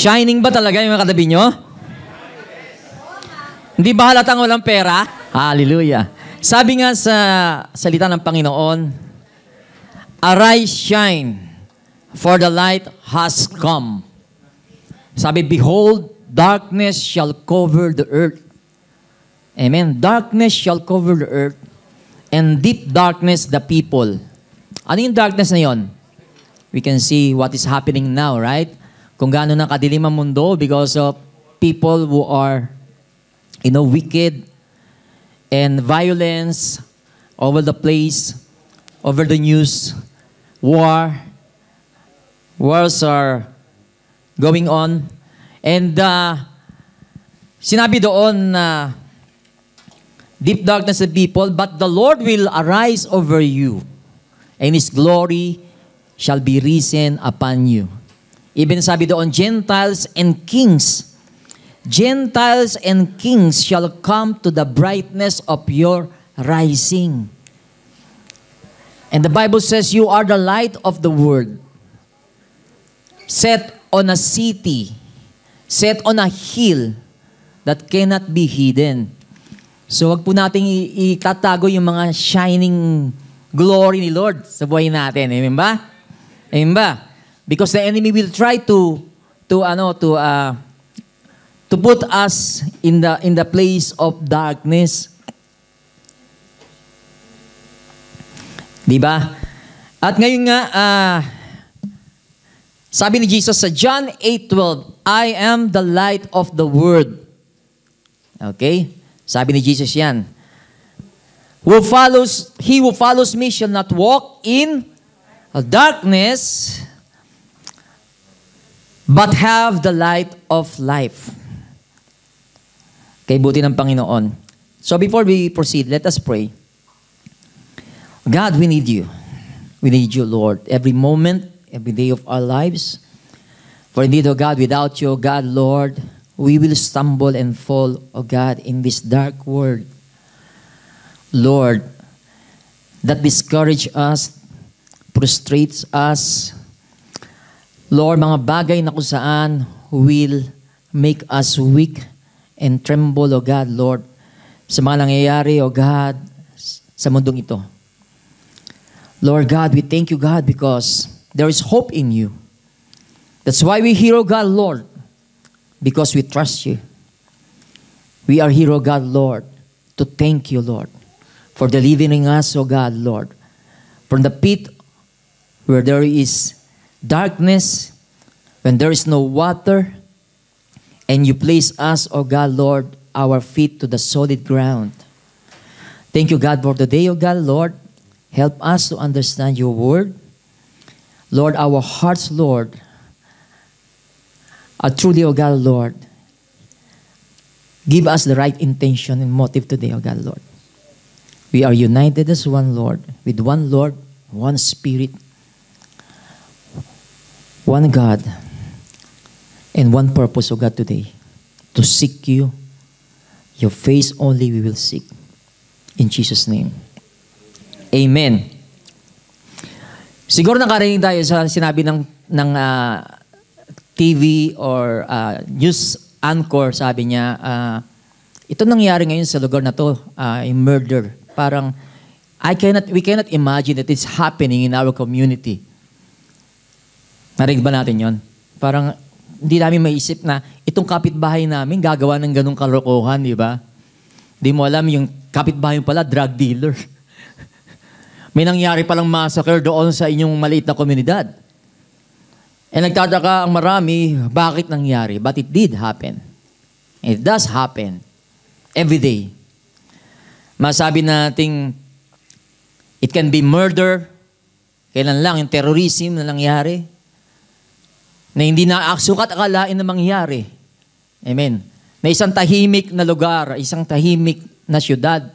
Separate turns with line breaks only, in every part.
Shining ba talaga yung mga katabi nyo? Hindi ba halatang walang pera? Hallelujah. Sabi nga sa salita ng Panginoon, arise, shine, for the light has come. Sabi, behold, darkness shall cover the earth. Amen. Darkness shall cover the earth, and deep darkness the people. Ano yung darkness na yon? We can see what is happening now, right? Kung gaano na kadilim ang mundo because of people who are, wicked and violence over the place, over the news, wars are going on. And sinabi doon na deep darkness of people, but the Lord will arise over you, and His glory shall be risen upon you. Even sabi doon, Gentiles and kings shall come to the brightness of your rising. And the Bible says, you are the light of the world, set on a city, set on a hill that cannot be hidden. So wag po nating itatago yung mga shining glory ni Lord sa buhay natin. Amen ba? Amen ba? Because the enemy will try to put us in the place of darkness. Di ba? At ngayon nga, sabi ni Jesus sa John 8:12, I am the light of the world. Okay? Sabi ni Jesus yan. He who follows me shall not walk in darkness, but have the light of life. Kay buti ng Panginoon. So before we proceed, let us pray. God, we need you. We need you, Lord, every moment, every day of our lives. For indeed, O God, without you, O God, Lord, we will stumble and fall, O God, in this dark world. Lord, that discourage us, frustrates us. Lord, mga bagay na kung saan will make us weak and tremble, O God, Lord, sa mga nangyayari, O God, sa mundong ito. Lord God, we thank you, God, because there is hope in you. That's why we here, O God, Lord, because we trust you. We are here, O God, Lord, to thank you, Lord, for delivering us, O God, Lord, from the pit where there is darkness, when there is no water, and you place us, O God, Lord, our feet to the solid ground. Thank you, God, for the day, O God, Lord. Help us to understand your word. Lord, our hearts, Lord, are truly, O God, Lord. Give us the right intention and motive today, O God, Lord. We are united as one, Lord, with one Lord, one Spirit, one God, and one purpose, O God, today, to seek you. Your face only we will seek. In Jesus' name. Amen. Siguro nakarinig tayo sa sinabi ng TV or news anchor, sabi niya, ito nangyari ngayon sa lugar na to, yung murder. Parang, we cannot imagine that it's happening in our community. Narinig ba natin yon? Parang, hindi namin maisip na itong kapitbahay namin gagawa ng ganong kalokohan, di ba? Di mo alam, yung kapitbahay pala, drug dealer. May nangyari palang massacre doon sa inyong maliit na komunidad. And nagtataka ang marami, bakit nangyari? But it did happen. It does happen. Every day. Masabi nating, it can be murder. Kailan lang yung terrorism na nangyari. Na hindi na sukat akalain na mangyari. Amen. Na isang tahimik na lugar, isang tahimik na syudad,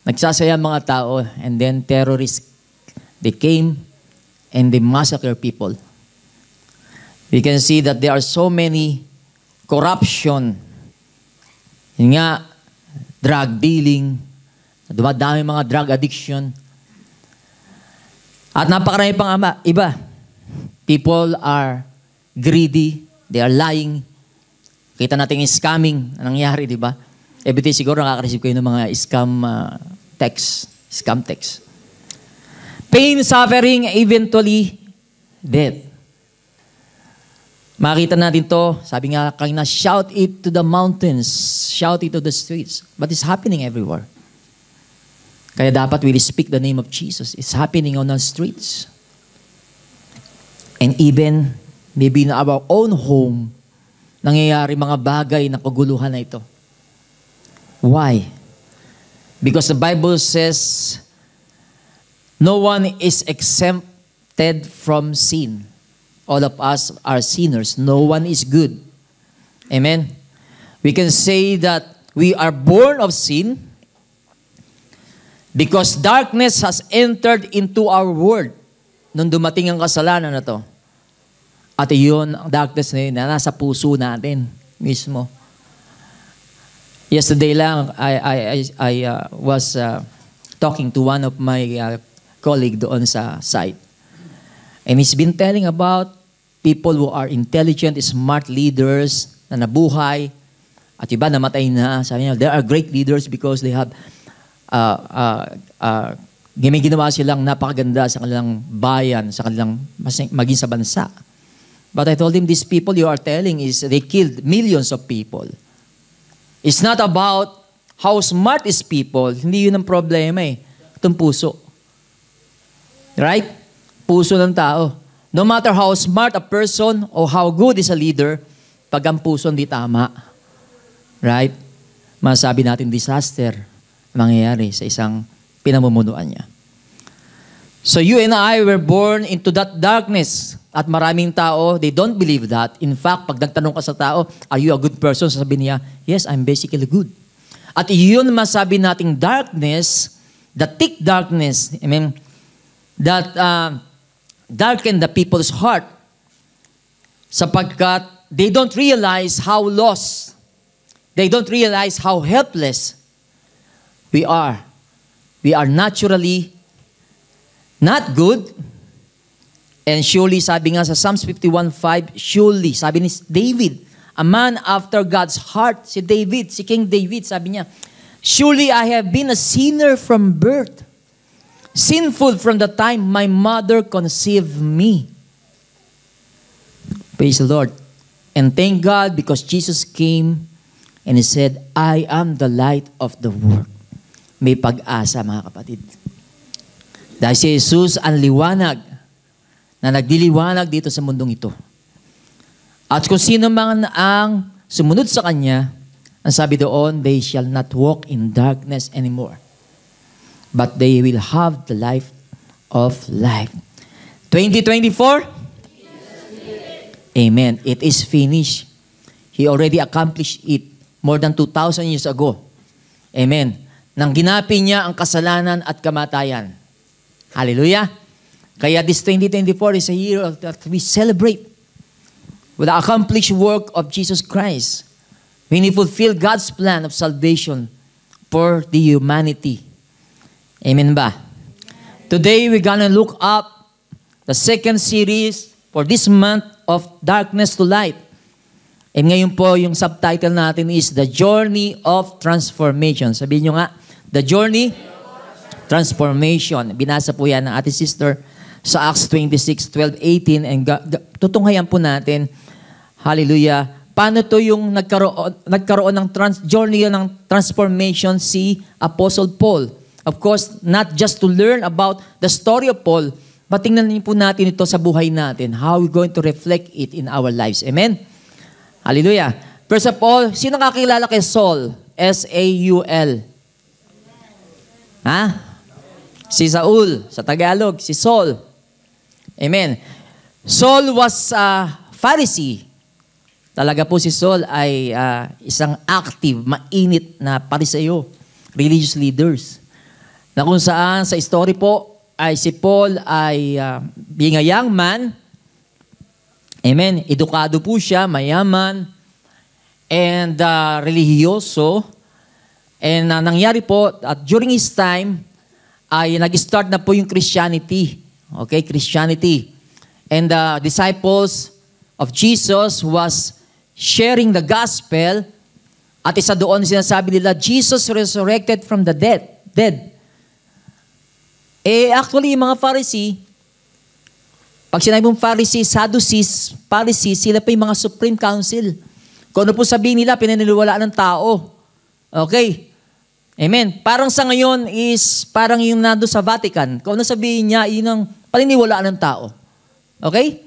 nagsasaya mga tao, and then terrorists, they came and they massacre people. We can see that there are so many corruption. Yun nga, drug dealing, dumadami mga drug addiction. At napakarami pang iba. People are greedy They are lying. Kita natin yung scamming na nangyari, di ba? Everyday siguro nakaka-receive kayo ng mga scam text. Pain, suffering, eventually, death. Makita natin to, sabi nga kanina, shout it to the mountains, shout it to the streets. But it's happening everywhere. Kaya dapat we speak the name of Jesus. It's happening on the streets. And even, maybe in our own home, nangyayari mga bagay na kaguluhan na ito. Why? Because the Bible says, no one is exempted from sin. All of us are sinners. No one is good. Amen? We can say that we are born of sin because darkness has entered into our world nung dumating ang kasalanan na to. At yun, ang darkness na yun, na nasa puso natin mismo. Yesterday lang, I was talking to one of my colleague doon sa site. And he's been telling about people who are intelligent, smart leaders na nabuhay, at iba namatay na. Sabi niya, they are great leaders because they have ginawa silang napakaganda sa kanilang bayan, sa kanilang maging sa bansa. But I told him, these people you are telling is they killed millions of people. It's not about how smart is people. Hindi yun ang problema eh. Itong puso. Right? Puso ng tao. No matter how smart a person or how good is a leader, pag ang puso hindi tama, right? Masabi natin disaster mangyayari sa isang pinamumunuan niya. So you and I were born into that darkness. At maraming tao, they don't believe that. In fact, pag nagtanong ka sa tao, are you a good person? Sasabihin niya, yes, I'm basically good. At iyon masabi nating darkness, the thick darkness, I mean, that darken the people's heart sapagkat they don't realize how lost, they don't realize how helpless we are. We are naturally not good. And surely, sabi nga sa Psalms 51:5, surely, sabi ni David, a man after God's heart, si David, si King David, sabi niya, surely I have been a sinner from birth, sinful from the time my mother conceived me. Praise the Lord. And thank God because Jesus came and He said, I am the light of the world. May pag-asa, mga kapatid. Dahil si Jesus ang liwanag na nagdiliwanag dito sa mundong ito. At kung sino man ang sumunod sa Kanya, ang sabi doon, they shall not walk in darkness anymore, but they will have the life of life. 2024? Amen. It is finished. He already accomplished it more than 2,000 years ago. Amen. Nang ginapi niya ang kasalanan at kamatayan. Hallelujah. Kaya this 2024 is a year that we celebrate with the accomplished work of Jesus Christ. When He fulfilled God's plan of salvation for the humanity. Amen ba? Today, we're gonna look up the second series for this month of Darkness to Light. And ngayon po, yung subtitle natin is The Journey of Transformation. Sabihin nyo nga, The Journey Transformation. Binasa po yan ng ating sister sa Acts 26:12-18. And tutunghayan po natin, hallelujah, paano to yung nagkaroon ng journey ng transformation si Apostle Paul. Of course, not just to learn about the story of Paul, but tingnan niyo po natin ito sa buhay natin. How we're going to reflect it in our lives. Amen? Hallelujah. First of all, sino kakilala kay Saul? S-A-U-L. Ha? Si Saul. Sa Tagalog, si Saul. Amen. Saul was a Pharisee. Talaga po si Saul ay isang active, mainit na Pariseo, religious leaders. Na kung saan sa story po ay si Paul ay being a young man, amen, edukado po siya, mayaman, and religyoso. And nangyari po, at during his time, ay nag-start na po yung Christianity. Okay, Christianity. And the disciples of Jesus was sharing the gospel. At isa doon sinasabi nila, Jesus resurrected from the dead. Actually, yung mga Pharisee, pag sinabi mong Pharisee, Sadducees, Pharisees, sila pa yung mga Supreme Council. Kung ano po sabihin nila, pinaniniwalaan ng tao. Okay. Amen. Parang sa ngayon is, parang yung nando sa Vatican. Kung ano sabihin niya, yun ang paniniwalaan ng tao. Okay?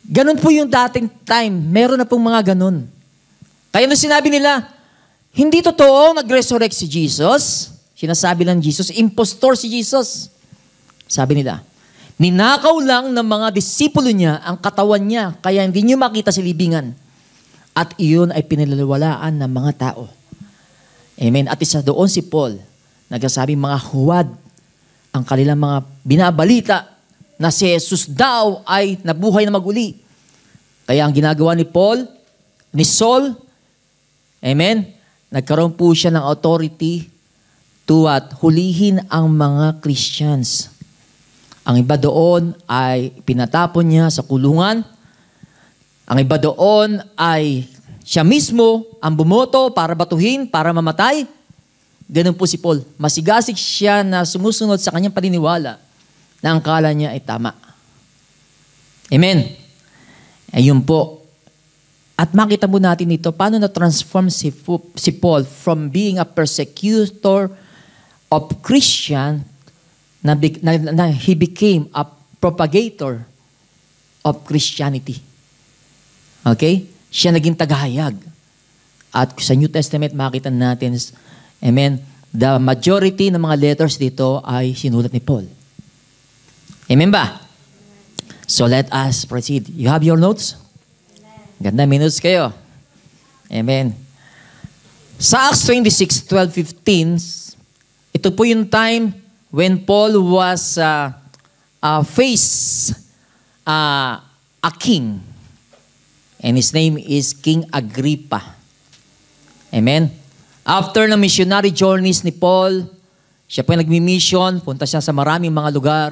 Ganun po yung dating time. Meron na pong mga ganun. Kaya nung sinabi nila, hindi totoo nag-resurrect si Jesus. Sinasabi lang Jesus, impostor si Jesus. Sabi nila, ninakaw lang ng mga disipulo niya ang katawan niya, kaya hindi niyo makita si libingan. At iyon ay pinalalawalaan ng mga tao. Amen. At isa doon si Paul, nagsasabi mga huwad ang kanilang mga binabalita na si Jesus daw ay nabuhay na maguli. Kaya ang ginagawa ni Paul, ni Saul, amen, nagkaroon po siya ng authority to hulihin ang mga Christians. Ang iba doon ay pinatapon niya sa kulungan. Ang iba doon ay siya mismo ang bumoto para batuhin, para mamatay. Ganun po si Paul. Masigasig siya na sumusunod sa kanyang paniniwala na ang kala niya ay tama. Amen. Ayun po. At makita mo natin ito, paano na-transform si Paul from being a persecutor of Christian na he became a propagator of Christianity. Okay? Siya naging tagahayag. At sa New Testament, makita natin, amen, the majority ng mga letters dito ay sinulat ni Paul. Amen ba? So let us proceed. You have your notes? Ganda, minutes kayo. Amen. Sa Acts 26, 12, 15, ito po yung time when Paul was faced a king. And his name is King Agrippa. Amen. After ng missionary journeys ni Paul, siya po nagmi-mission, punta siya sa maraming mga lugar,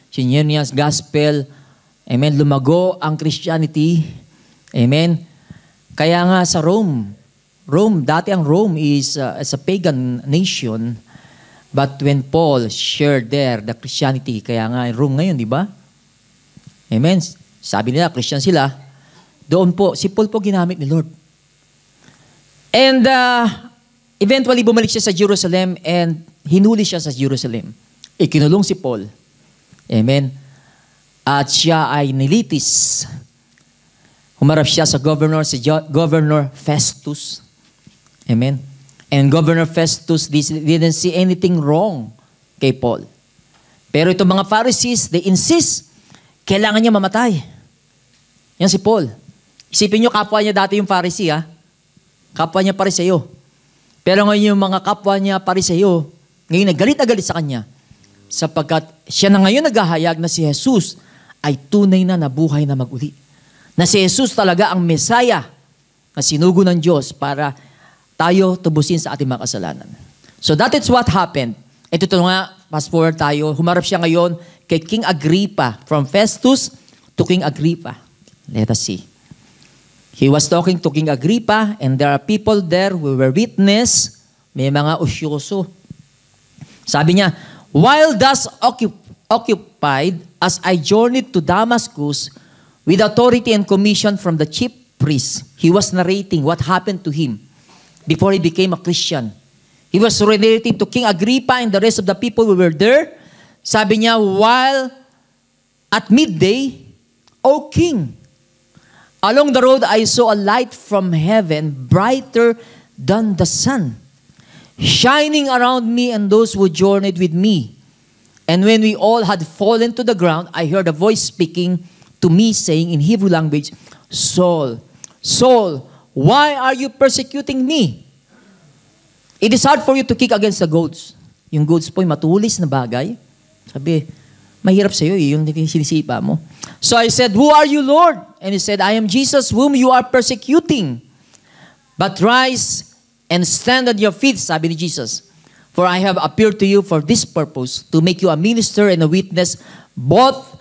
sinyer niya gospel. Amen. Lumago ang Christianity. Amen. Kaya nga sa Rome, dati ang Rome is a pagan nation. But when Paul shared there the Christianity, kaya nga Rome ngayon, di ba? Amen. Sabi nila, Christian sila. Doon po, si Paul po ginamit ni Lord. And eventually, bumalik siya sa Jerusalem and hinuli siya sa Jerusalem. Ikinulong si Paul. Amen. At siya ay nilitis. Humarap siya sa Governor Festus. Amen. And Governor Festus didn't see anything wrong kay Paul. Pero itong mga Pharisees, they insist, kailangan niya mamatay. Yan si Paul. Isipin niyo, kapwa niya dati yung Pharisee, ha? Kapwa niya Pariseo. Pero ngayon yung mga kapwa niya Pariseo, ngayon nagalit na galit sa kanya. Sapagkat siya na ngayon naghahayag na si Jesus ay tunay na nabuhay na maguli. Na si Jesus talaga ang Mesaya na sinugo ng Diyos para tayo tubusin sa ating mga kasalanan. So that is what happened. Ito nga, fast forward tayo. Humarap siya ngayon kay King Agrippa. From Festus to King Agrippa. Let us see. He was talking to King Agrippa and there are people there who were witness. May mga usyoso. Sabi niya, while thus occupied as I journeyed to Damascus with authority and commission from the chief priest, he was narrating what happened to him before he became a Christian. He was relating to King Agrippa and the rest of the people who were there. Sabi niya, while at midday, O King, along the road I saw a light from heaven, brighter than the sun, shining around me and those who journeyed with me. And when we all had fallen to the ground, I heard a voice speaking to me, saying in Hebrew language, Saul, Saul, why are you persecuting me? It is hard for you to kick against the goads. Yung goads po, yung matulis na bagay. Sabi, mahirap sa'yo, yung sinisipa mo. So I said, who are you, Lord? And he said, I am Jesus whom you are persecuting. But rise and stand on your feet, sabi ni Jesus. For I have appeared to you for this purpose, to make you a minister and a witness both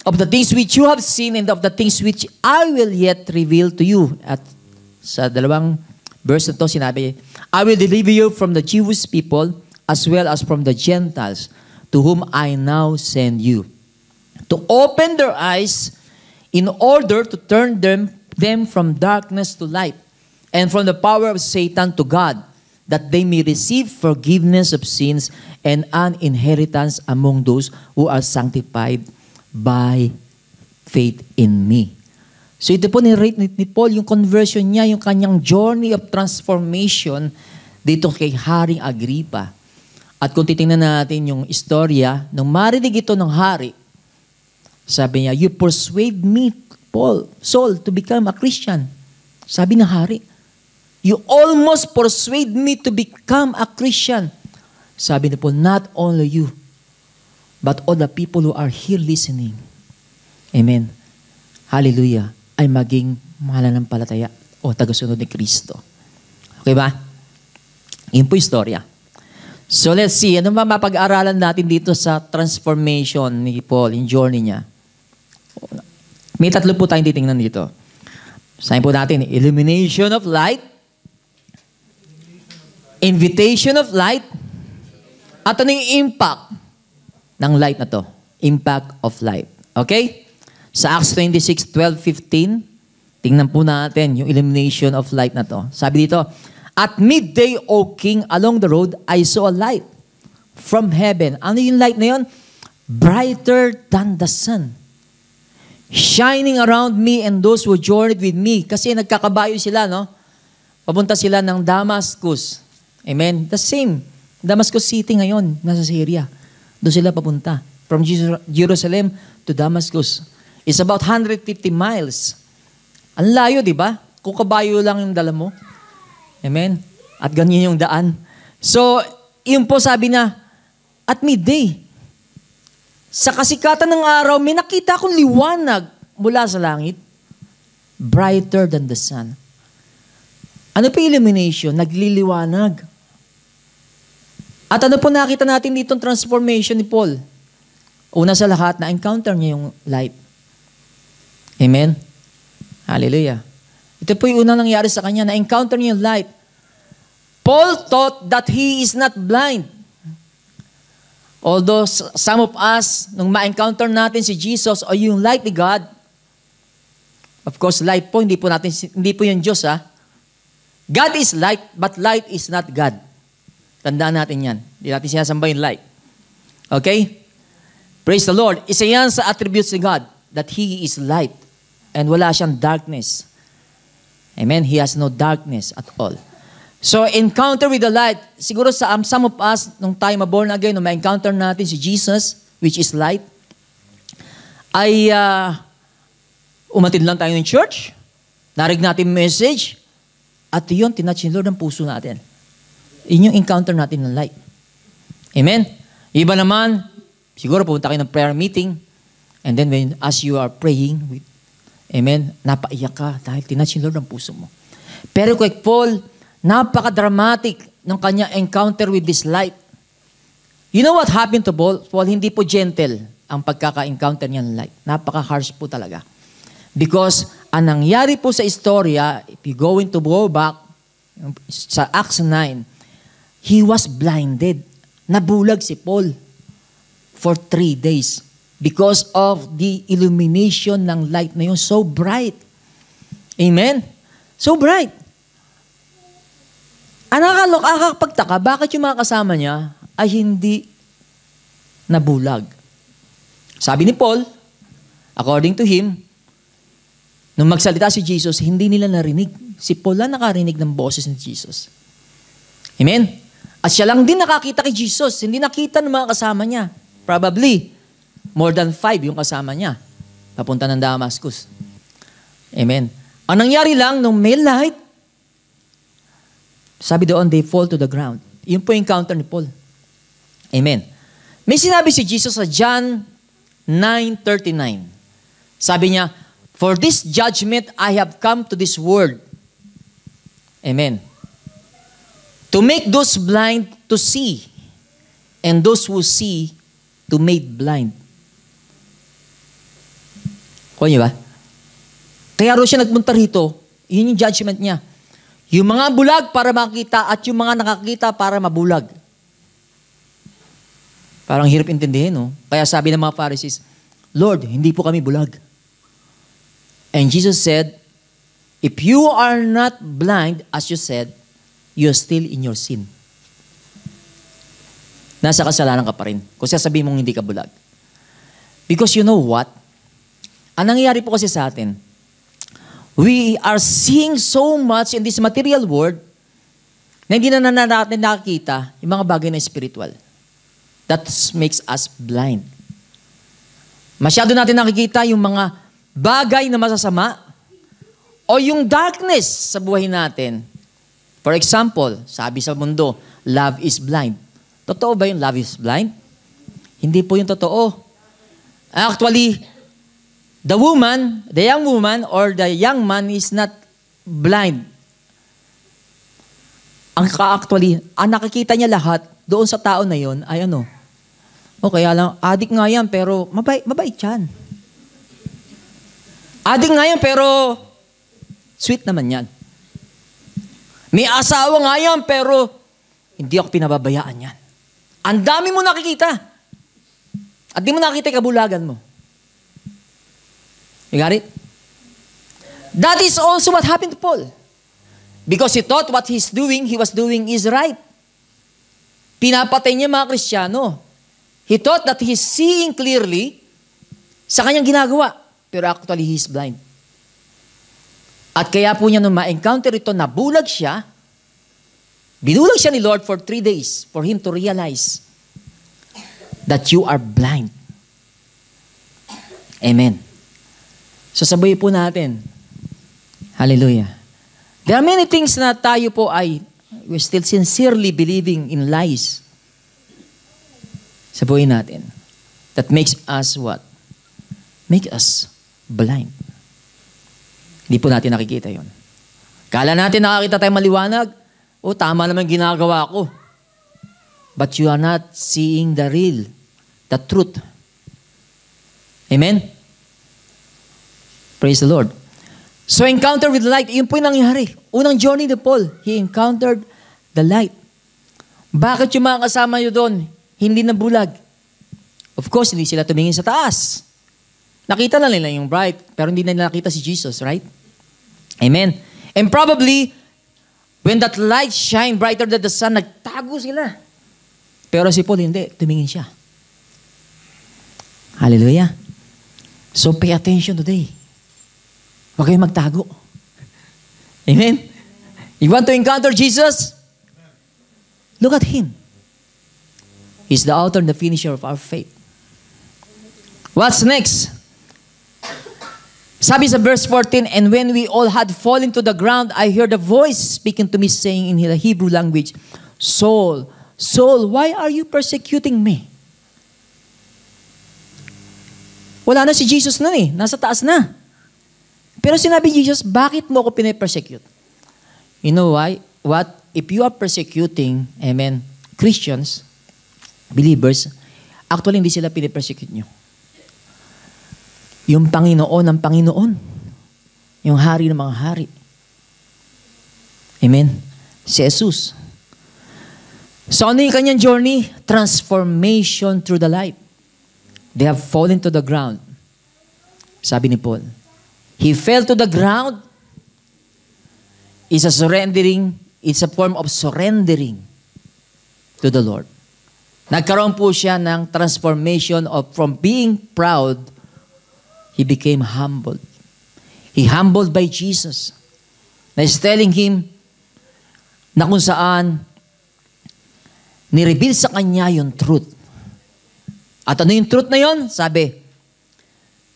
of the things which you have seen and of the things which I will yet reveal to you. At sa dalawang verse na to, sinabi, I will deliver you from the Jewish people as well as from the Gentiles, to whom I now send you, to open their eyes in order to turn them from darkness to light, and from the power of Satan to God, that they may receive forgiveness of sins and an inheritance among those who are sanctified by faith in me. So ito po ni Paul, yung conversion niya, yung kanyang journey of transformation dito kay Haring Agripa. At kung titingnan natin yung istorya, nung marinig ito ng hari, sabi niya, you persuade me, Saul, to become a Christian. Sabi ng hari, you almost persuade me to become a Christian. Sabi ni Paul, not only you, but all the people who are here listening. Amen. Hallelujah. Ay maging mananampalataya o tagasunod ni Kristo. Okay ba? Yun po yung istorya. So let's see, ano ba mapag-aralan natin dito sa transformation ni Paul, in journey niya? May tatlo po tayong titingnan dito. Sabihin po natin, illumination of light, invitation of light, at ano yung impact ng light na to? Impact of light. Okay? Sa Acts 26, 12, 15, tingnan po natin yung illumination of light na to. Sabi dito, at midday, O King, along the road, I saw a light from heaven. Ano yung light na yun? Brighter than the sun. Shining around me and those who journeyed with me. Kasi nagkakabayo sila, no? Papunta sila ng Damascus. Amen? The same. Damascus City ngayon, nasa Syria. Doon sila papunta. From Jerusalem to Damascus. It's about 150 miles. Ang layo, di ba? Kung kabayo lang yung dala mo. Amen? At ganyan yung daan. So, yun po sabi na, at midday, sa kasikatan ng araw, may nakita akong liwanag mula sa langit, brighter than the sun. Ano po illumination? Nagliliwanag. At ano po nakita natin ditong transformation ni Paul? Una sa lahat, na-encounter niya yung light. Amen? Hallelujah. Ito po yung unang nangyari sa kanya, na-encounter niya yung light. Paul thought that he is not blind. Although some of us, nung ma-encounter natin si Jesus o yung light ni God, of course, light po, hindi po yung Diyos, ha? God is light, but light is not God. Tandaan natin yan. Hindi natin sinasamba yung light. Okay? Praise the Lord. Isa yan sa attributes ni God, that He is light. And wala siyang darkness. Amen? He has no darkness at all. So, encounter with the light. Siguro sa some of us, nung tayo ma-born again, nung ma-encounter natin si Jesus, which is light, ay umatid lang tayo ng church, narig natin message, at yun, tinatch ni Lord ang puso natin. Yun yung encounter natin ng light. Amen? Iba naman, siguro pupunta kayo ng prayer meeting, and then as you are praying, amen, napaiyak ka dahil tinatch ni Lord ang puso mo. Pero kay Paul, napaka-dramatic ng kanya encounter with this light. You know what happened to Paul? Paul, hindi po gentle ang pagkaka-encounter niya ng light. Napaka-harsh po talaga. Because ang nangyari po sa istorya, if you going to go back sa Acts 9, he was blinded. Nabulag si Paul for 3 days because of the illumination ng light na yun. So bright. Amen? So bright. Ang nakakapagtaka, bakit yung mga kasama niya ay hindi nabulag? Sabi ni Paul, according to him, nung magsalita si Jesus, hindi nila narinig. Si Paul lang nakarinig ng boses ni Jesus. Amen? At siya lang din nakakita kay Jesus. Hindi nakita ng mga kasama niya. Probably, more than 5 yung kasama niya. Papunta ng Damascus. Amen? Ang nangyari lang, nung may light, sabi doon, they fall to the ground. Yun po yung encounter ni Paul. Amen. May sinabi si Jesus sa John 9:39. Sabi niya, for this judgment I have come to this world. Amen. To make those blind to see, and those who see to make blind. Kuha niyo ba? Kaya ro siya nagpunta rito, yun yung judgment niya. Yung mga bulag para makita at yung mga nakakita para mabulag. Parang hirap intindihin, no? Kaya sabi ng mga Pharisees, Lord, hindi po kami bulag. And Jesus said, if you are not blind, as you said, you're still in your sin. Nasa kasalanan ka pa rin. Kung sasabihin mong hindi ka bulag. Because you know what? Ang nangyayari po kasi sa atin, we are seeing so much in this material world na hindi na natin nakakita yung mga bagay na spiritual. That makes us blind. Masyado natin nakikita yung mga bagay na masasama o yung darkness sa buhay natin. For example, sabi sa mundo, love is blind. Totoo ba yung love is blind? Hindi po yung totoo. Actually, the young woman or the young man is not blind. Actually, ang nakikita niya lahat doon sa tao na yon ay ano? O kaya lang, adik nga yan pero mabait yan. Adik nga yan pero sweet naman yan. May asawa nga yan pero hindi ako pinababayaan yan. Ang dami mo nakikita. At di mo nakikita yung kabulagan mo. You got it? That is also what happened to Paul. Because he thought what he was doing is right. Pinapatay niya mga Kristiyano. He thought that he's seeing clearly sa kanyang ginagawa. Pero actually, he's blind. At kaya po niya nung ma-encounter ito, nabulag siya. Binulag siya ni Lord for 3 days for him to realize that you are blind. Amen. So sabay po natin. Hallelujah. There are many things na tayo po we're still sincerely believing in lies sa buhay natin that makes us what? Make us blind. Hindi po natin nakikita yon. Kala natin nakakita tayo maliwanag, tama naman ginagawa ko. But you are not seeing the real, the truth. Amen? Praise the Lord. So encounter with light, yun po yung nangyari. Unang journey ni Paul, he encountered the light. Bakit yung mga kasama nyo doon, hindi nabulag? Of course, hindi sila tumingin sa taas. Nakita na nila yung bright, pero hindi na nakita si Jesus, right? Amen. And probably, when that light shine brighter than the sun, nagtago sila. Pero si Paul hindi, tumingin siya. Hallelujah. So pay attention today. Huwag kayong magtago. Amen? You want to encounter Jesus? Look at Him. He's the author and the finisher of our faith. What's next? Sabi sa verse 14, and when we all had fallen to the ground, I heard a voice speaking to me saying in the Hebrew language, Saul, Saul, why are you persecuting me? Wala na si Jesus nun nasa taas na. Pero sinabi Jesus, bakit mo ako pinapersecute? You know why? What? If you are persecuting, amen, Christians, believers, actually hindi sila pinapersecute nyo. Yung Panginoon ng Panginoon. Yung hari ng mga hari. Amen? Si Jesus. So ano yung kanyang journey? Transformation through the light. They have fallen to the ground. Sabi ni Paul. He fell to the ground. It's a form of surrendering to the Lord. Nagkaroon po siya ng transformation from being proud, he became humbled. He humbled by Jesus. Na is telling him na kung saan nireveal sa kanya yung truth. At ano yung truth na yun? Sabi,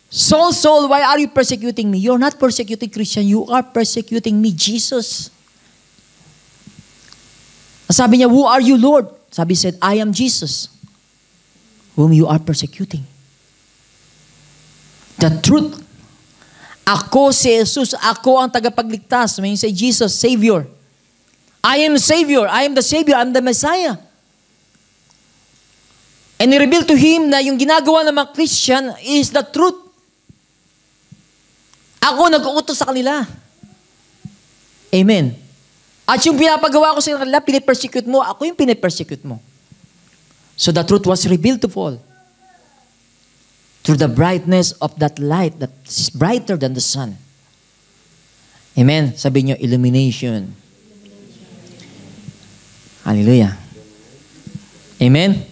Saul, Saul, why are you persecuting me? You're not persecuting Christian. You are persecuting me, Jesus. Sabi niya, who are you, Lord? Sabi said, I am Jesus, whom you are persecuting. The truth. Ako si Jesus. Ako ang tagapagligtas. When you say Jesus, Savior. I am Savior. I am the Savior. I am the Messiah. And i-reveal to him na yung ginagawa ng mga Christian is the truth. Ako nag-uutos sa kanila. Amen. At yung pinapagawa ko sa kanila, pinipersecute mo, ako yung pinipersecute mo. So the truth was revealed to all. Through the brightness of that light that is brighter than the sun. Amen. Sabi niyo, illumination. Hallelujah. Amen.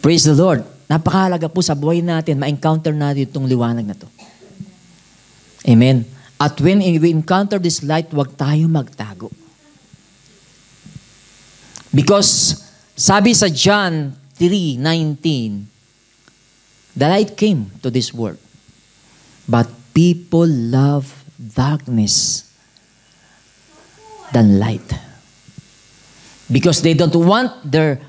Praise the Lord. Napakahalaga po sa buhay natin, ma-encounter natin itong liwanag na to. Amen. At when we encounter this light, huwag tayo magtago. Because, sabi sa John 3:19, the light came to this world, but people love darkness than light. Because they don't want their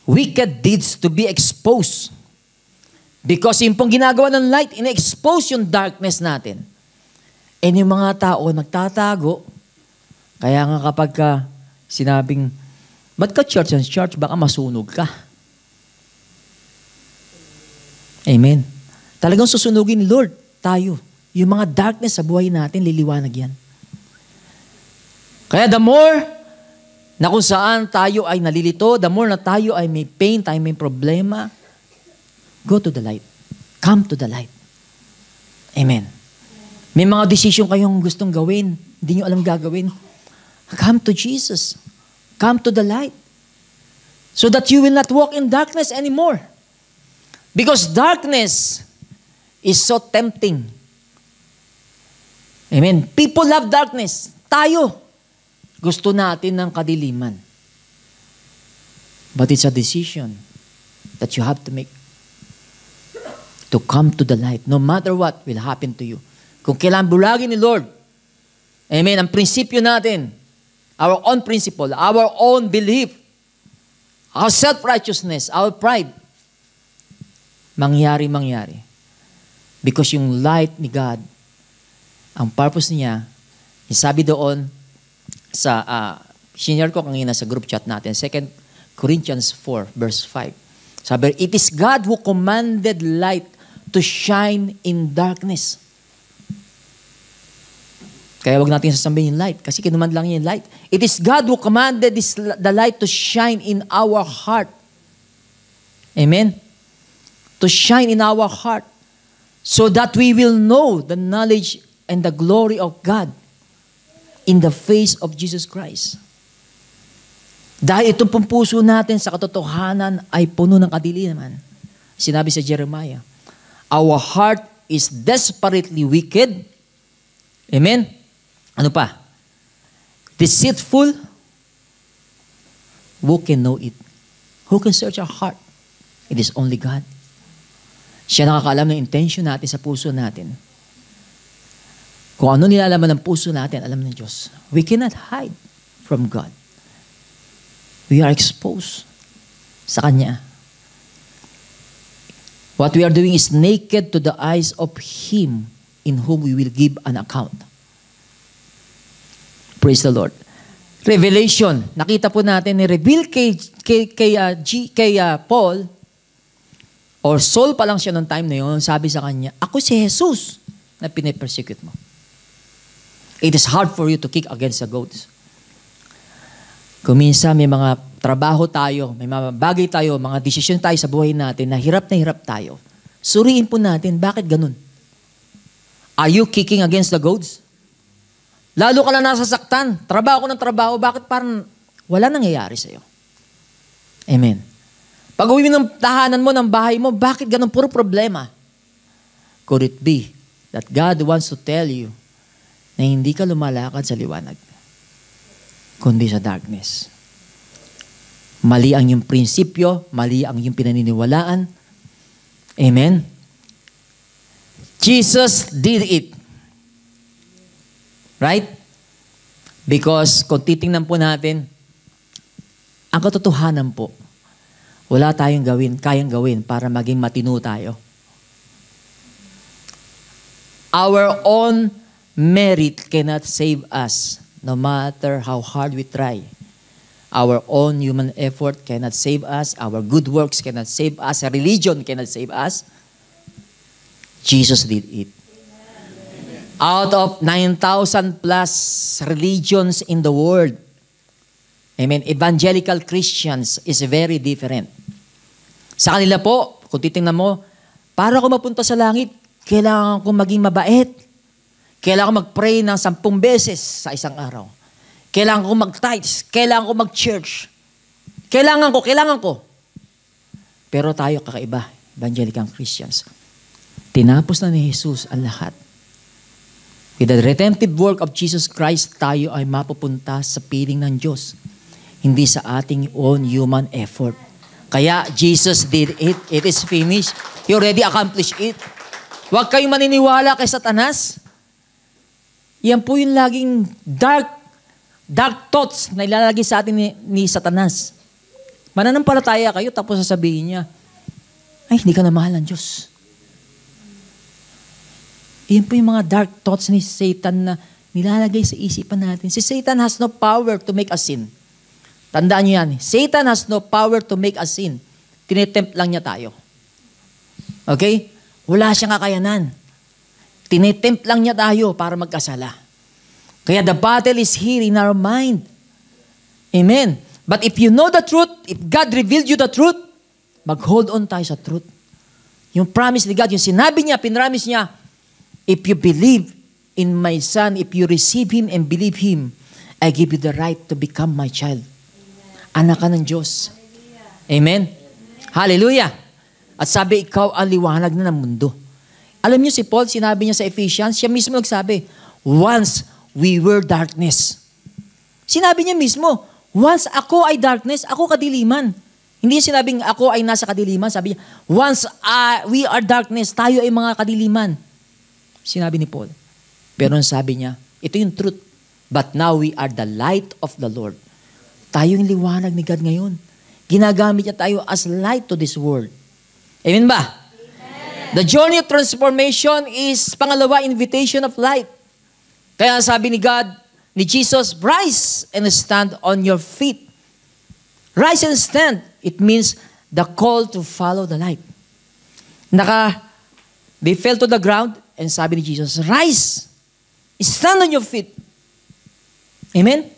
wicked deeds to be exposed. Because yung pong ginagawa ng light, ina-expose yung darkness natin. And yung mga tao nagtatago, kaya nga kapag sinabing, ba't ka church and church, baka masunog ka. Amen. Talagang susunugin ni Lord tayo. Yung mga darkness sa buhay natin, liliwanag yan. Kaya the more na kung saan tayo ay nalilito, the more na tayo ay may pain, tayo may problema, go to the light. Come to the light. Amen. May mga desisyon kayong gustong gawin, hindi nyo alam gagawin. Come to Jesus. Come to the light. So that you will not walk in darkness anymore. Because darkness is so tempting. Amen. People love darkness. Tayo, gusto natin ng kadiliman. But it's a decision that you have to make to come to the light. No matter what will happen to you. Kung kailan bulagin ni Lord, amen, ang prinsipyo natin, our own principle, our own belief, our self-righteousness, our pride, mangyari. Because yung light ni God, ang purpose niya, sabi doon sa, senior ko kanina sa group chat natin, 2 Corinthians 4, verse 5. Sabi, it is God who commanded light to shine in darkness. Kaya wag natin sasabihin yung light, kasi kinuman lang yung light. It is God who commanded the light to shine in our heart. Amen? To shine in our heart. So that we will know the knowledge and the glory of God in the face of Jesus Christ. Dahil itong pong puso natin sa katotohanan ay puno ng kadiliman. Sinabi sa Jeremiah, our heart is desperately wicked. Amen? Ano pa? Deceitful. Who can know it? Who can search our heart? It is only God. Siya nakakaalam ng intention natin sa puso natin. Kung ano nilalaman ng puso natin, alam ng Diyos. We cannot hide from God. We are exposed sa Kanya. What we are doing is naked to the eyes of Him in whom we will give an account. Praise the Lord. Revelation. Nakita po natin, ni-reveal kay Paul, or Saul pa lang siya noong time na yun, sabi sa kanya, ako si Jesus na pinipersecute mo. It is hard for you to kick against the goats. Kung minsan may mga trabaho tayo, may mga bagay tayo, mga desisyon tayo sa buhay natin na hirap tayo. Suriin po natin, bakit ganun? Are you kicking against the goats? Lalo ka lang nasasaktan. Trabaho ko ng trabaho, bakit parang wala nangyayari sa'yo? Amen. Pag uwi ng tahanan mo, ng bahay mo, bakit ganun puro problema? Could it be that God wants to tell you na hindi ka lumalakad sa liwanag, kundi sa darkness? Mali ang iyong prinsipyo, mali ang iyong pinaniniwalaan. Amen? Jesus did it. Right? Because kung titingnan po natin, ang katotohanan po, wala tayong kayang gawin para maging matino tayo. Our own merit cannot save us, no matter how hard we try. Our own human effort cannot save us. Our good works cannot save us. Our religion cannot save us. Jesus did it. Out of 9,000 plus religions in the world, amen, evangelical Christians is very different. Sa kanila po, kung titingnan mo, para ako mapunta sa langit, kailangan ko maging mabait. Kailangan ko mag-pray ng 10 beses sa isang araw. Kailangan ko mag-tithes. Kailangan ko mag-church. Kailangan ko. Pero tayo kakaiba, evangelical Christians. Tinapos na ni Jesus ang lahat. With the redemptive work of Jesus Christ, tayo ay mapupunta sa piling ng Diyos. Hindi sa ating own human effort. Kaya Jesus did it. It is finished. He already accomplished it. Huwag kayong maniniwala kay Satanas. Yan po yung laging dark thoughts na ilalagay sa atin ni Satanas. Mananampalataya kayo tapos sasabihin niya, ay, hindi ka na mahal ng Diyos. Yan po yung mga dark thoughts ni Satan na nilalagay sa isipan natin. Si Satan has no power to make us sin. Tandaan niyo yan. Satan has no power to make us sin. Tinetempt lang niya tayo. Okay? Wala siyang kakayanan. Tinetempt lang niya tayo para magkasala. Kaya the battle is here in our mind. Amen. But if you know the truth, if God revealed you the truth, mag-hold on tayo sa truth. Yung promise ni God, yung sinabi niya, pinramis niya, if you believe in my Son, if you receive Him and believe Him, I give you the right to become my child. Anak ka ng Diyos. Amen? Hallelujah. At sabi, ikaw ang liwanag na ng mundo. Alam niyo si Paul, sinabi niya sa Ephesians, siya mismo nagsabi, once we were darkness. Sinabi niya mismo, once ako ay darkness, ako kadiliman. Hindi niya sinabing ako ay nasa kadiliman. Sabi niya, once we are darkness, tayo ay mga kadiliman. Sinabi ni Paul. Pero sabi niya, ito yung truth. But now we are the light of the Lord. Tayo yung liwanag ni God ngayon. Ginagamit niya tayo as light to this world. Amen ba? Amen. The journey of transformation is pangalawa, invitation of light. Kaya sabi ni God, ni Jesus, rise and stand on your feet. Rise and stand. It means the call to follow the light. They fell to the ground and sabi ni Jesus, rise. Stand on your feet. Amen?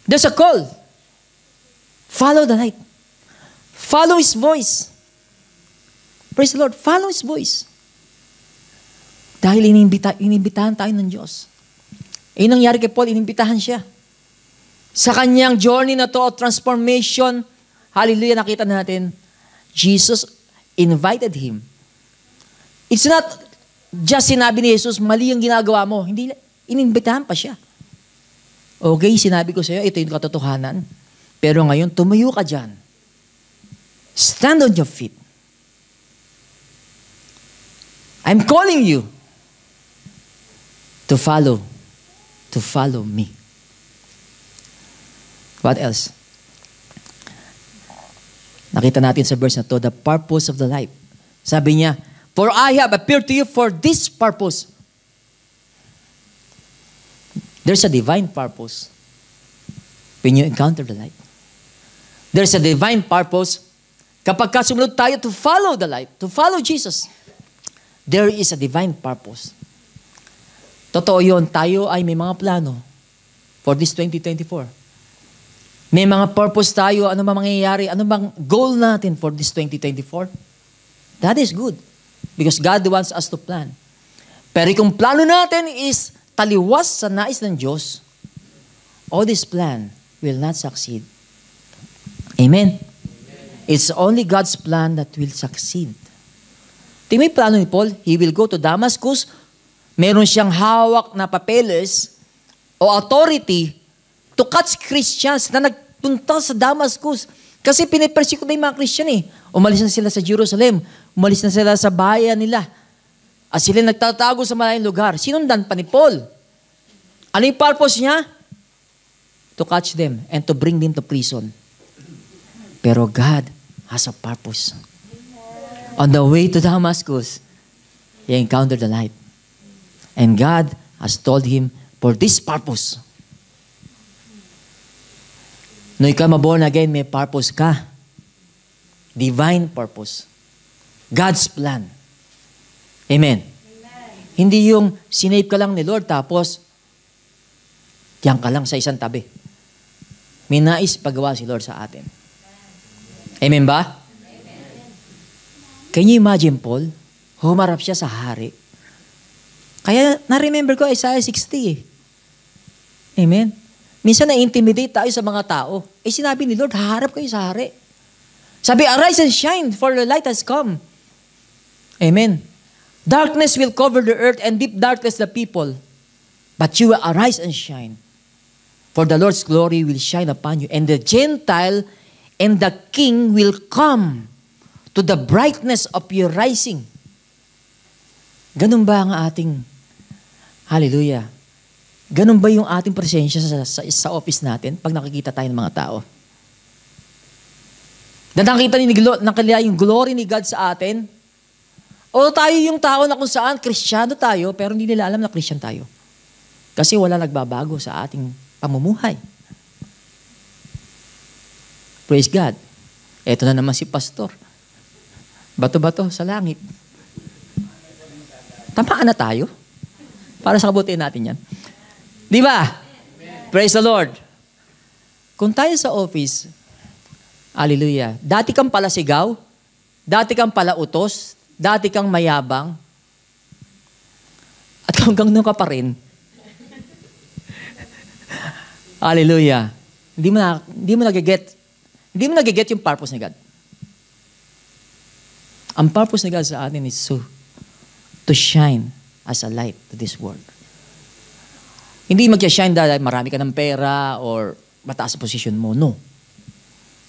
There's a call. Follow the light. Follow His voice. Praise the Lord. Follow His voice. Dahil inimbitahan tayo ng Diyos. Yung nangyari kay Paul, inimbitahan siya. Sa kanyang journey na to of transformation, hallelujah, nakita natin, Jesus invited him. It's not just sinabi ni Jesus, mali ang ginagawa mo. Hindi, inimbitahan pa siya. Okay, sinabi ko sa iyo, ito yung katotohanan. Pero ngayon, tumayo ka dyan. Stand on your feet. I'm calling you to follow me. What else? Nakita natin sa verse na to, the purpose of the life. Sabi niya, for I have appeared to you for this purpose. There's a divine purpose when you encounter the light. There's a divine purpose kapag sumunod tayo to follow the light, to follow Jesus. There is a divine purpose. Totoo yun, tayo ay may mga plano for this 2024. May mga purpose tayo, ano bang mangyayari, ano bang goal natin for this 2024? That is good. Because God wants us to plan. Pero kung plano natin is taliwas sa nais ng Diyos, all this plan will not succeed. Amen? It's only God's plan that will succeed. Tingnan mo yung plano ni Paul, he will go to Damascus, meron siyang hawak na papeles o authority to catch Christians na nagpunta sa Damascus. Kasi pinipersecute na yung mga Christian eh. Umalis na sila sa Jerusalem. Umalis na sila sa bayan nila. At sila nagtatago sa malayong lugar. Sinundan pa ni Paul. Ano yung purpose niya? To catch them and to bring them to prison. Pero God has a purpose. On the way to Damascus, he encountered the light. And God has told him, for this purpose. No ikaw maborn again, may purpose ka. Divine purpose. God's plan. Amen. Amen. Hindi yung sinave ka lang ni Lord tapos diyan ka lang sa isang tabi. May nais pagawa si Lord sa atin. Amen ba? Can you imagine Paul? Humarap siya sa hari. Kaya na-remember ko Isaiah 60 eh. Amen? Minsan na-intimidate tayo sa mga tao. Eh sinabi ni Lord, haharap kayo sa hari. Sabi, arise and shine, for the light has come. Amen. Darkness will cover the earth and deep darkness the people. But you will arise and shine. For the Lord's glory will shine upon you. And the Gentile and the King will come to the brightness of your rising. Ganun ba ang ating, hallelujah, ganun ba yung ating presensya sa office natin pag nakikita tayo ng mga tao? Na nakita nila yung glory ni God sa atin? O tayo yung tao na kung saan Kristiyano tayo, pero hindi nila alam na Kristyan tayo. Kasi wala nagbabago sa ating pamumuhay. Praise God. Eto na naman si pastor. Bato-bato sa langit. Tamaan na tayo. Para sa kabutihan natin yan. Di ba? Praise the Lord. Kung tayo sa office, hallelujah, dati kang pala sigaw, dati kang pala utos, dati kang mayabang, at hanggang nung ka pa rin. Hallelujah. Hindi mo nag-get yung purpose ni God. Ang purpose ni God sa atin is to shine as a light to this world. Hindi mag-shine dahil marami ka ng pera or mataas sa position mo. No.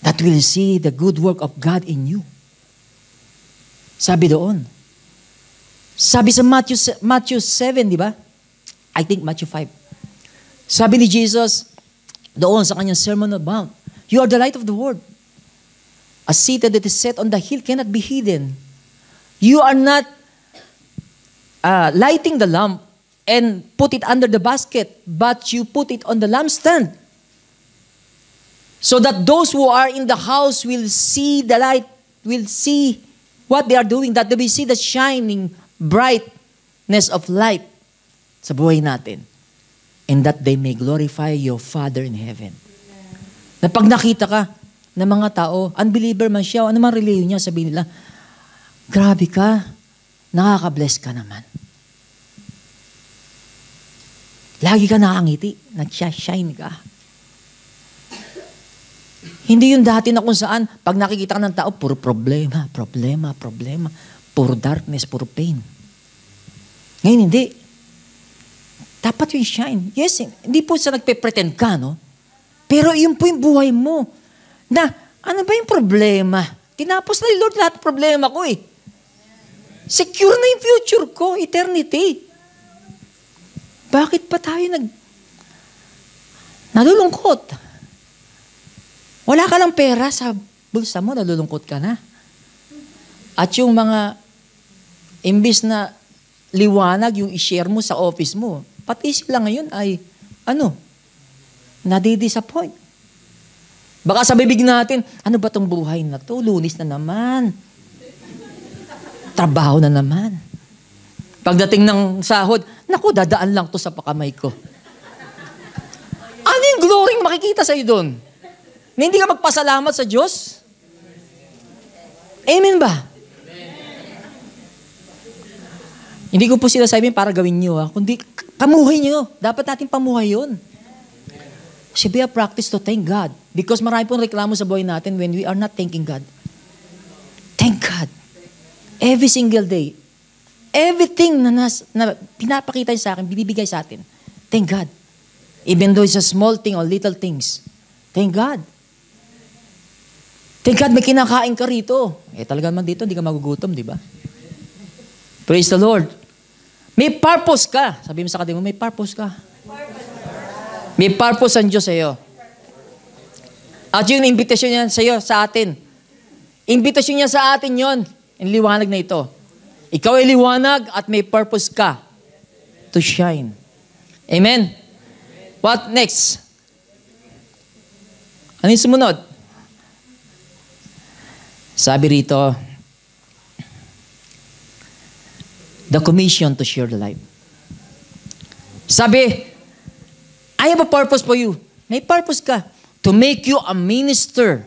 That will see the good work of God in you. Sabi doon. Sabi sa Matthew 7, di ba? I think Matthew 5. Sabi ni Jesus, doon sa kanyang Sermon on the Mount, you are the light of the world. A city that is set on the hill cannot be hidden. You are not lighting the lamp and put it under the basket, but you put it on the lampstand. So that those who are in the house will see the light, will see what they are doing, that they will see the shining brightness of light sa buhay natin. And that they may glorify your Father in heaven. Na pag nakita ka ng mga tao, unbeliever man siya, ano man religion niya, sabihin nila, grabe ka, nakaka-bless ka naman. Lagi ka nakangiti, nag-shine ka. Hindi yung dati na kung saan, pag nakikita ka ng tao, puro problema. Puro darkness, puro pain. Ngayon, hindi. Dapat yung shine. Yes, hindi po sa nagpe-pretend ka, no? Pero yun po yung buhay mo. Na, ano ba yung problema? Tinapos na ni Lord lahat ng problema ko eh. Secure na yung future ko, eternity. Bakit pa tayo nalulungkot? Wala ka lang pera sa bulsa mo, nalulungkot ka na. At yung mga, imbis na liwanag yung i-share mo sa office mo, pati sila ngayon ay, nadi-disappoint. Baka sa bibig natin, ano ba tong buhay na to? Lunis na naman. Trabaho na naman. Pagdating ng sahod, naku, dadaan lang to sa pakamay ko. Ano yung glory makikita sa'yo doon? Na hindi ka magpasalamat sa Diyos? Amen ba? Hindi ko po sila sabihin para gawin nyo, kundi pamuhay nyo. Dapat natin pamuhay yun. Should be a practice to thank God. Because marami pong reklamo sa buhay natin when we are not thanking God. Thank God. Every single day. Everything na pinapakita sa akin, binibigay sa atin. Thank God. Even though it's a small thing or little things. Thank God. Thank God may kinakain ka rito. Talaga naman dito, hindi ka magugutom, di ba? Praise the Lord. May purpose ka. Sabi mo sa katabi mo, may purpose ka. May purpose ang Diyos sa iyo. At yung invitation niya sa iyo, sa atin. Invitation niya sa atin yon. Yung liwanag na ito. Ikaw ay liwanag at may purpose ka to shine. Amen? What next? Ano yung sumunod? Sabi rito, The commission to share the light. Sabi, I have a purpose for you. May purpose ka. To make you a minister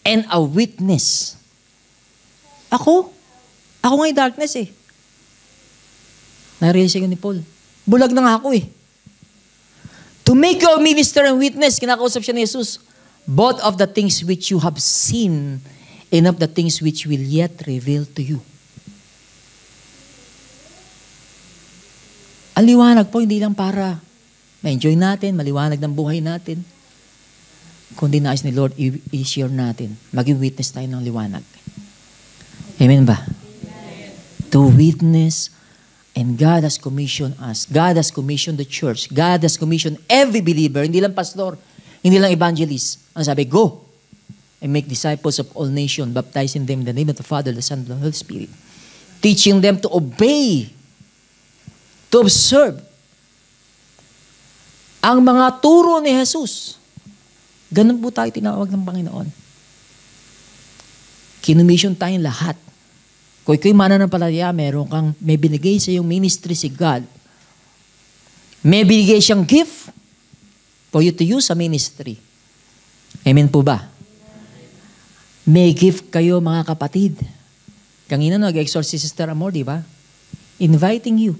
and a witness. Ako nga yung darkness eh. Na-realize ko ni Paul. Bulag na nga ako eh. To make you a minister and witness, kinakausap siya ni Jesus, both of the things which you have seen and of the things which will yet reveal to you. Ang liwanag po, hindi lang para ma-enjoy natin, maliwanag ng buhay natin, kundi nais ni Lord, i-share natin. Maging witness tayo ng liwanag. Amen ba? Amen. To witness. And God has commissioned us. God has commissioned the church. God has commissioned every believer. Hindi lang pastor. Hindi lang evangelist. Ang sabi, go and make disciples of all nations, baptizing them in the name of the Father, the Son, and the Holy Spirit. Teaching them to obey, to observe ang mga turo ni Jesus. Ganun po tayo tinawag ng Panginoon. Kinumission tayong lahat. Kung ikaw'y mananampalataya, may binigay sa iyong ministry si God. May binigay siyang gift for you to use sa ministry. Amen po ba? May gift kayo mga kapatid. Kanina nag-exhort si Sister Amor, di ba? Inviting you.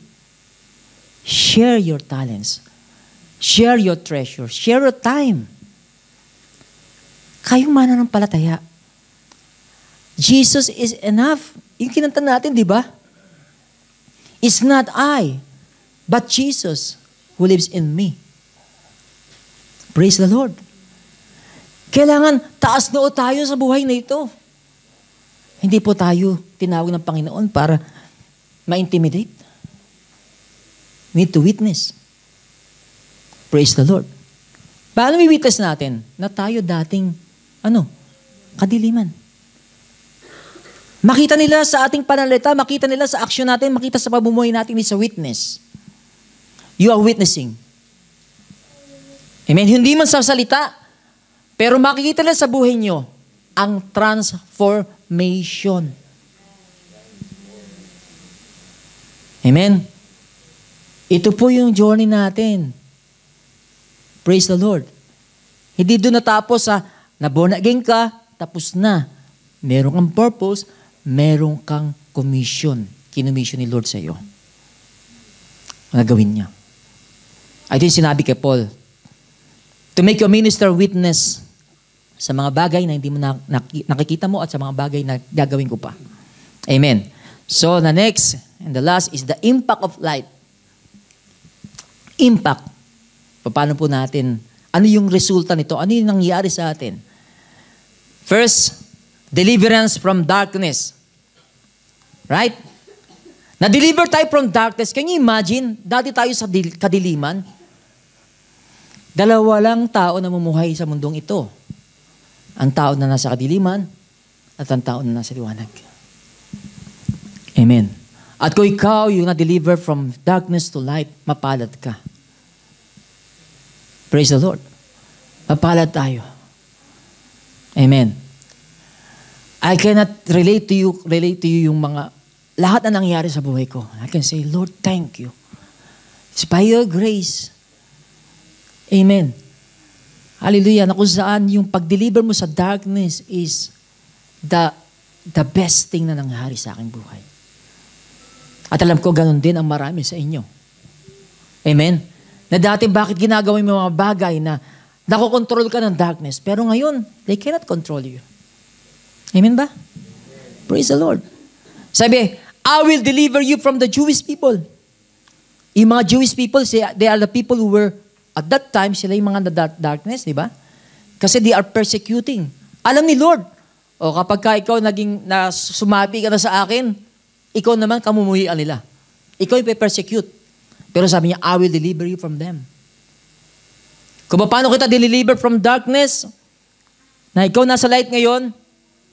Share your talents. Share your treasure. Share your time. Kayong mananampalataya. Jesus is enough. Yung kinanta natin, di ba? It's not I, but Jesus who lives in me. Praise the Lord. Kailangan taas noo tayo sa buhay na ito. Hindi po tayo tinawag ng Panginoon para ma-intimidate. We need to witness. Praise the Lord. Paano may witness natin na tayo dating, kadiliman? Makita nila sa ating pananalita, makita nila sa aksyon natin, makita sa pamumuhay natin is a witness. You are witnessing. Amen? Hindi man sa salita, pero makikita nila sa buhay nyo ang transformation. Amen? Ito po yung journey natin. Praise the Lord. Hindi doon natapos na born again ka, tapos na. Meron kang purpose, meron kang commission. Kinumission ni Lord sa iyo. Ang gagawin niya. Ito yung sinabi kay Paul. To make your minister witness sa mga bagay na hindi mo nakikita mo at sa mga bagay na gagawin ko pa. Amen. So, the next and the last is the impact of light. Impact. Paano po natin, ano yung resulta nito? Ano yung nangyari sa atin? First, deliverance from darkness. Right? Na-deliver tayo from darkness. Can you imagine? Dati tayo sa kadiliman. Dalawa lang tao na mumuhay sa mundong ito. Ang tao na nasa kadiliman at ang tao na nasa liwanag. Amen. At kung ikaw yung na-deliver from darkness to light, mapalad ka. Praise the Lord. Mapalad tayo. Amen. I cannot relate to you yung mga, lahat na nangyari sa buhay ko. I can say, Lord, thank you. It's by your grace. Amen. Hallelujah. Na kung saan yung pag-deliver mo sa darkness is the best thing na nangyari sa aking buhay. At alam ko, ganun din ang marami sa inyo. Amen. Na dati bakit ginagawa mo mga bagay na nakokontrol ka ng darkness, pero ngayon, they cannot control you. Amen ba? Praise the Lord. Sabi, I will deliver you from the Jewish people. Yung mga Jewish people, they are the people who were, at that time, sila yung mga darkness, di ba? Kasi they are persecuting. Alam ni Lord, kapag ka ikaw sumapi ka na sa akin, ikaw naman kamumuhian nila. Ikaw yung persecute. Pero sabi niya, I will deliver you from them. Kung paano kita deliver from darkness, na ikaw nasa light ngayon,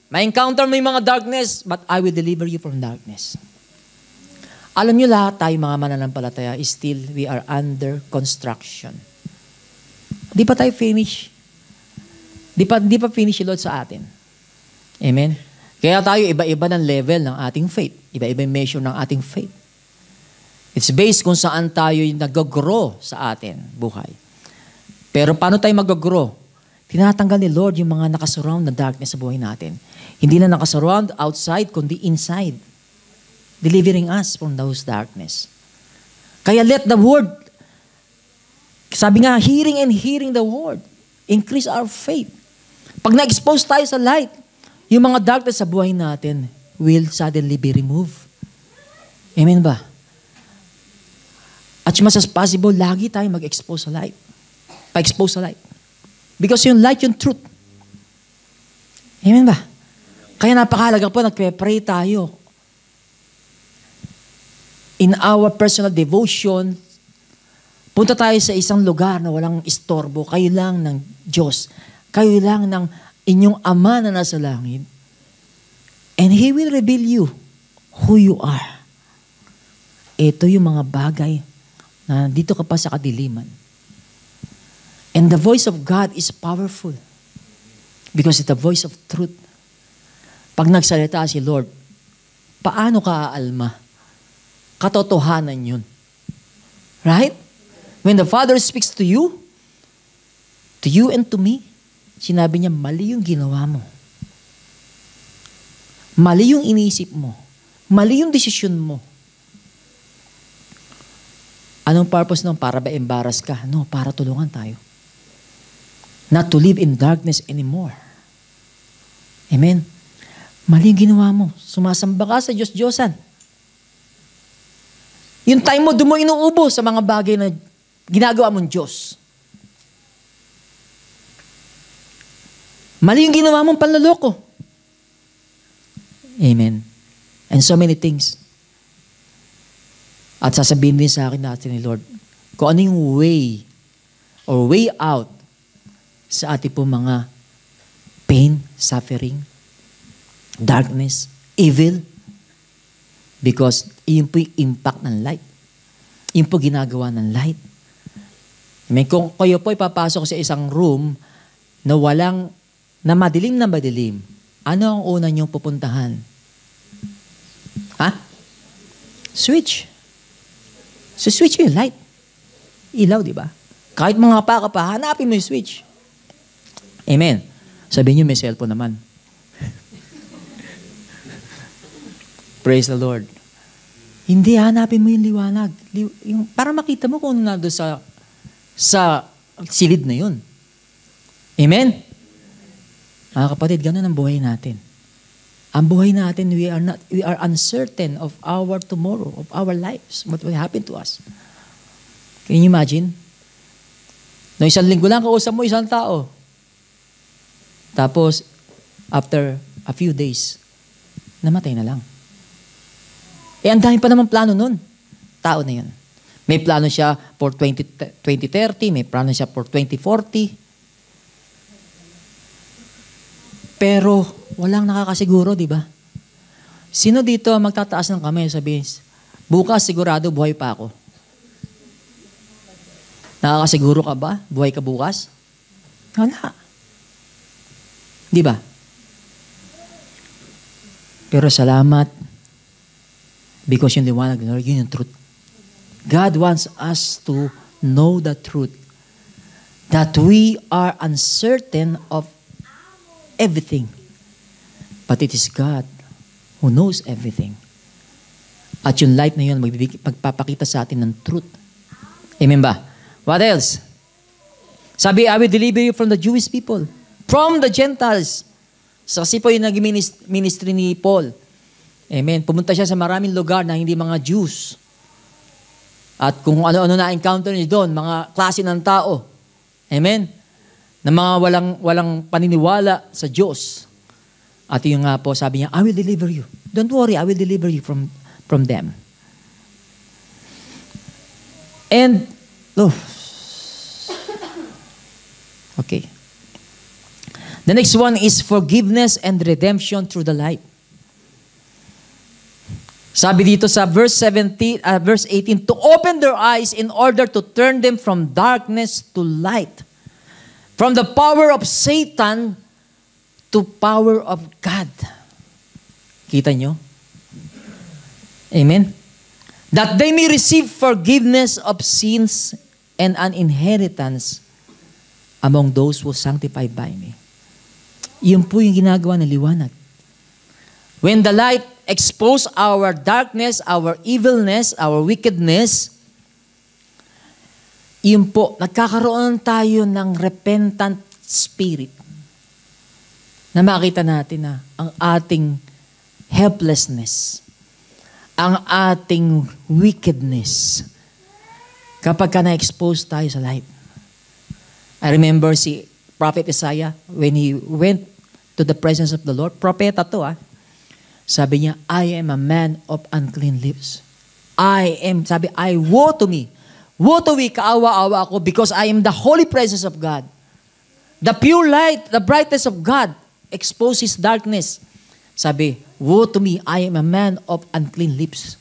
ma-encounter mo yung mga darkness, but I will deliver you from darkness. Alam niyo lahat tayo mga mananampalataya, still we are under construction. Di pa tayo finish. Di pa finish yung Lord sa atin. Amen? Kaya tayo iba-iba ng level ng ating faith. Iba-iba yung measure ng ating faith. It's based kung saan tayo yung nag-grow sa atin buhay. Pero paano tayo mag-grow? Tinatanggal ni Lord yung mga nakasurround na darkness sa buhay natin. Hindi na nakasurround outside, kundi inside. Delivering us from those darkness. Kaya let the word, sabi nga, hearing and hearing the word, increase our faith. Pag na-expose tayo sa light, yung mga darkness sa buhay natin will suddenly be removed. Amen ba? At much as possible, lagi tayo mag-expose sa light. Pa-expose sa light. Because yung light, yung truth. Amen ba? Kaya napakahalaga po, nagpe-pray tayo. In our personal devotion, punta tayo sa isang lugar na walang istorbo. Kayo lang ng Diyos. Kayo lang ng inyong Ama na nasa langit. And He will reveal you who you are. Ito yung mga bagay na dito ka pa sa kadiliman. And the voice of God is powerful. Because it's the voice of truth. Pag nagsalita si Lord, paano ka aalma? Katotohanan yun. Right? When the Father speaks to you and to me, sinabi niya, mali yung ginawa mo. Mali yung inisip mo. Mali yung desisyon mo. Anong purpose nun? Para ba embarrass ka? No, para tulungan tayo. Not to live in darkness anymore. Amen? Mali yung ginawa mo. Sumasamba ka sa Diyos-Diyosan. Yung time mo, doon mo inuubo sa mga bagay na ginagawa mong Diyos. Mali yung ginawa mong panloloko. Amen. And so many things. At sasabihin din sa akin natin ni Lord, kung ano yung way or way out sa ating po mga pain, suffering, darkness, evil, because yun po yung impact ng light. Yun po ginagawa ng light. I mean, kung kayo po ipapasok sa isang room na na madilim, ano ang una niyong pupuntahan? Ha? Switch. So switch yung light. Ilaw, di ba? Kahit mga pa, hanapin mo yung switch. Amen. Sabihin niyo may cellphone naman. Praise the Lord. Hindi, hanapin mo yung liwanag. Para makita mo kung ano sa silid na yun. Amen? Mga kapatid, ganun ang buhay natin. Ang buhay natin, we are uncertain of our tomorrow, of our lives, what will happen to us. Can you imagine? No, isang linggo lang kausap mo isang tao. Tapos, after a few days, namatay na lang. Ang dami pa naman plano nun. Tao na yun. May plano siya for 2030, may plano siya for 2040. Pero, walang nakakasiguro, di ba? Sino dito magtataas ng kamay sabihin, bukas sigurado buhay pa ako? Nakakasiguro ka ba? Buhay ka bukas? Wala. Di ba? Pero salamat because yung liwanag, yun yung truth. God wants us to know the truth. That we are uncertain of everything. But it is God who knows everything. At yung light na yun, magpapakita sa atin ng truth. Amen ba? What else? Sabi, I will deliver you from the Jewish people. From the Gentiles. So, kasi po yung naging ministry ni Paul. Amen. Pumunta siya sa maraming lugar na hindi mga Jews. At kung ano-ano na-encounter niya doon, mga klase ng tao. Amen. Na mga walang paniniwala sa Diyos. At yung nga po, sabi niya, I will deliver you. Don't worry, I will deliver you from them. And, okay. The next one is forgiveness and redemption through the light. Sabi dito sa verse 18, to open their eyes in order to turn them from darkness to light. From the power of Satan to power of God. Kita nyo? Amen? That they may receive forgiveness of sins and an inheritance among those who are sanctified by me. Yun po yung ginagawa ng liwanag. When the light expose our darkness, our evilness, our wickedness, yun po, nagkakaroon tayo ng repentant spirit na makita natin na ang ating helplessness, ang ating wickedness, kapag ka na-expose tayo sa light. I remember si Prophet Isaiah, when he went to the presence of the Lord, propeta to sabi niya, I am a man of unclean lips. Woe to me. Woe to me, kaawa-awa ako, because I am the holy presence of God. The pure light, the brightness of God, exposes darkness. Sabi, woe to me, I am a man of unclean lips.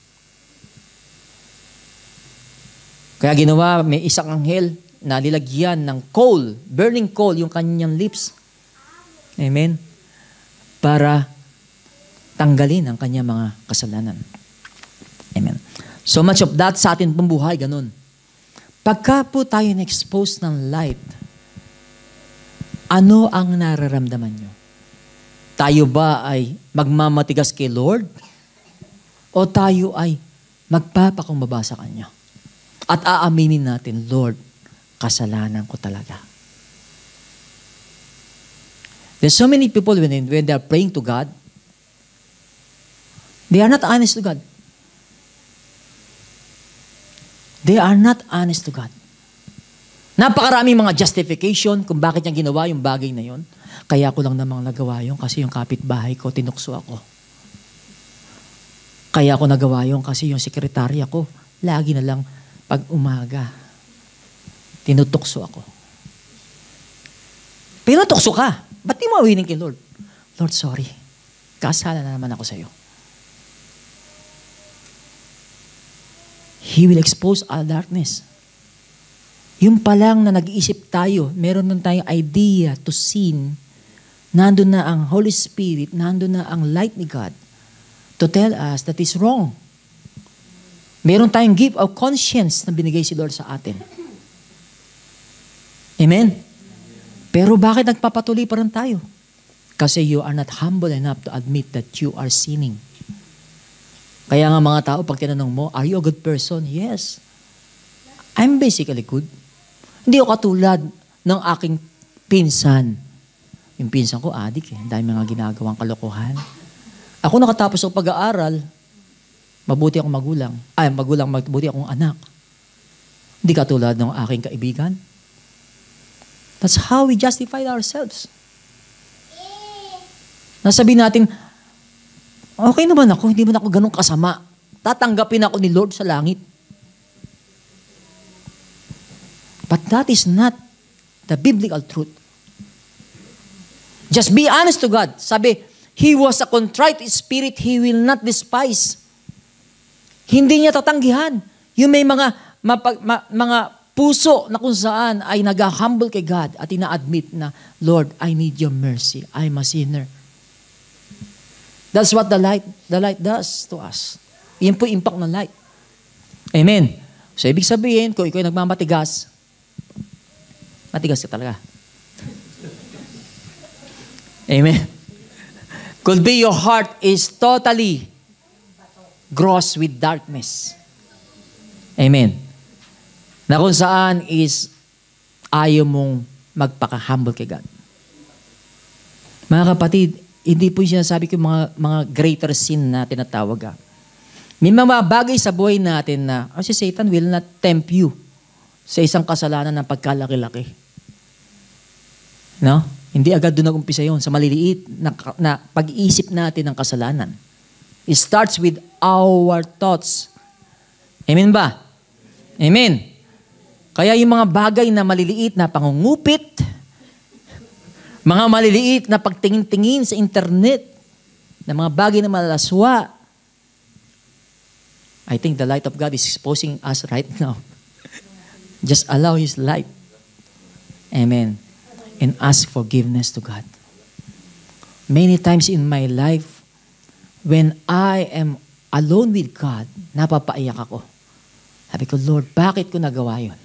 Kaya ginawa, may isang anghel na nilagyan ng coal, burning coal, yung kanyang lips. Amen? Para tanggalin ang kanyang mga kasalanan. Amen. So much of that sa atin pong buhay, ganun. Pagka po tayo na-expose ng light, ano ang nararamdaman nyo? Tayo ba ay magmamatigas kay Lord? O tayo ay magpapakumbaba sa Kanya? At aaminin natin, Lord, kasalanan ko talaga. There's so many people when they are praying to God, they are not honest to God. They are not honest to God. Napakaraming mga justification kung bakit niya ginawa yung bagay na yon. Kaya ko lang namang nagawa yun kasi yung kapitbahay ko, tinukso ako. Kaya ko nagawa yun kasi yung sekretarya ko, lagi na lang pag umaga, tinutukso ako. Pero tukso ka. Ba't di mo awinin kay Lord? Lord, sorry. Kasala na naman ako sa iyo. He will expose our darkness. Yung palang na nag-iisip tayo, meron nun tayong idea to sin, nandun na ang Holy Spirit, nandun na ang light ni God to tell us that is wrong. Meron tayong gift of conscience na binigay si Lord sa atin. Amen? Pero bakit nagpapatuloy pa rin tayo? Kasi you are not humble enough to admit that you are sinning. Kaya nga mga tao, pag tinanong mo, are you a good person? Yes. I'm basically good. Hindi ako katulad ng aking pinsan. Yung pinsan ko, adik eh. Dahil mga ginagawang kalokohan. Ako nakatapos sa pag-aaral, mabuti akong magulang. Mabuti akong anak. Hindi katulad ng aking kaibigan. That's how we justify ourselves. Nasabi natin, okay naman ako, hindi man ako ganun kasama. Tatanggapin ako ni Lord sa langit. But that is not the biblical truth. Just be honest to God. Sabi, He was a contrite spirit, He will not despise. Hindi niya tatanggihan. Yung may mga puso na kung saan ay nag-humble kay God at ina-admit na, Lord, I need your mercy. I'm a sinner. That's what the light does to us. Yan po impact ng light. Amen. So, ibig sabihin, kung ikaw ay nagmamatigas, matigas ka talaga. Amen. Could be your heart is totally gross with darkness. Amen. Na kung saan is ayaw mong magpaka-humble kay God. Mga kapatid, hindi po yung sinasabi ko mga greater sin na tinatawag. May mga bagay sa buhay natin na si Satan will not tempt you sa isang kasalanan ng pagkalaki-laki. No? Hindi agad doon nag-umpisa yun sa maliliit na pag-iisip natin ng kasalanan. It starts with our thoughts. Amen ba? Amen. Kaya yung mga bagay na maliliit na pangungupit, mga maliliit na pagtingin-tingin sa internet, na mga bagay na malalaswa, I think the light of God is exposing us right now. Just allow His light. Amen. And ask forgiveness to God. Many times in my life, when I am alone with God, napapaiyak ako. Sabi ko, Lord, bakit ko nagawa yun?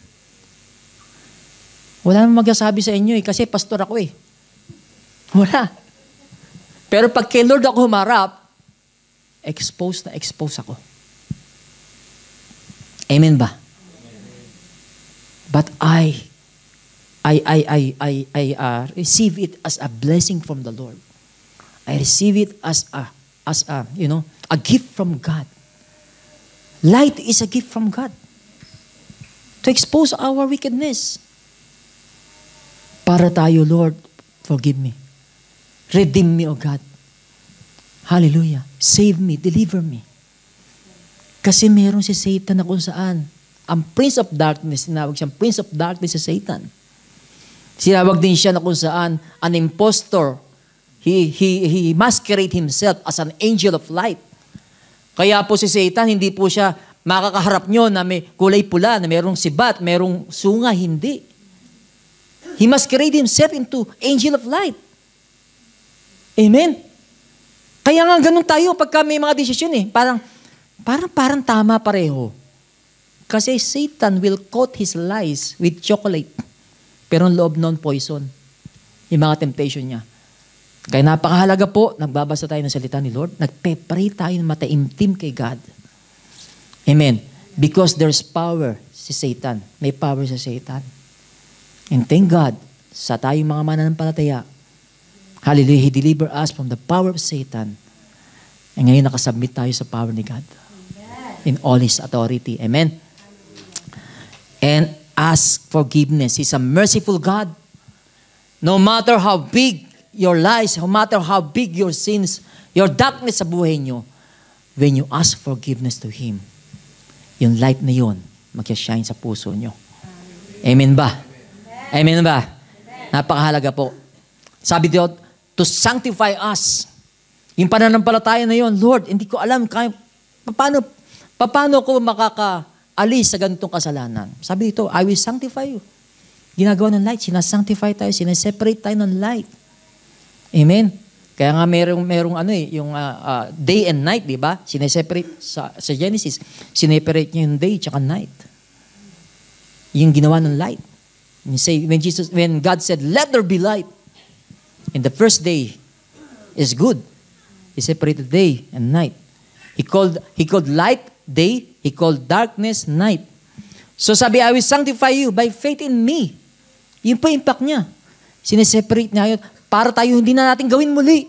Wala namang magsasabi sa inyo kasi pastor ako eh. Wala. Pero pag kay Lord ako humarap, expose ako. Amen ba? But I receive it as a blessing from the Lord. I receive it as a gift from God. Light is a gift from God to expose our wickedness. Para tayo, Lord, forgive me. Redeem me, O God. Hallelujah. Save me, deliver me. Kasi meron si Satan na kung saan. Ang Prince of Darkness, sinawag siyang Prince of Darkness si Satan. Sinawag din siya na kung saan an impostor. He masquerade himself as an angel of light. Kaya po si Satan, hindi po siya makakaharap nyo na may kulay pula, na merong sibat, merong sunga, hindi. He masquerade himself into angel of light. Amen? Kaya nga ganun tayo pagka may mga desisyon eh. Parang tama pareho. Kasi Satan will coat his lies with chocolate. Pero ang loob non poison. Yung mga temptation niya. Kaya napakahalaga po, nagbabasa tayo ng salita ni Lord, nagpe-pray tayo ng mataimtim kay God. Amen. Because there's power si Satan. May power si Satan. And thank God, sa tayong mga mananampalataya, hallelujah, He delivered us from the power of Satan. And ngayon nakasubmit tayo sa power ni God. In all His authority. Amen. And ask forgiveness. He's a merciful God. No matter how big your lies, no matter how big your sins, your darkness sa buhay nyo, when you ask forgiveness to Him, yung light na yun, mag-shine sa puso nyo. Amen ba? Amen ba? Napakahalaga po. Sabi dito, to sanctify us. Yung pananampalataya na yun, Lord, hindi ko alam paano ko makakaalis sa ganitong kasalanan. Sabi dito, I will sanctify you. Ginagawa ng light, sinasanctify tayo, sinaseparate tayo ng light. Amen? Kaya nga merong yung day and night, di ba? Sineseparate sa Genesis. Sineparate niya yung day tsaka night. Yung ginawa ng light. When God said, let there be light, and the first day is good. He separated day and night. He called light day, He called darkness night. So sabi, I will sanctify you by faith in me. Yun po impact niya. Sineseparate niya yun para tayo hindi na natin gawin muli.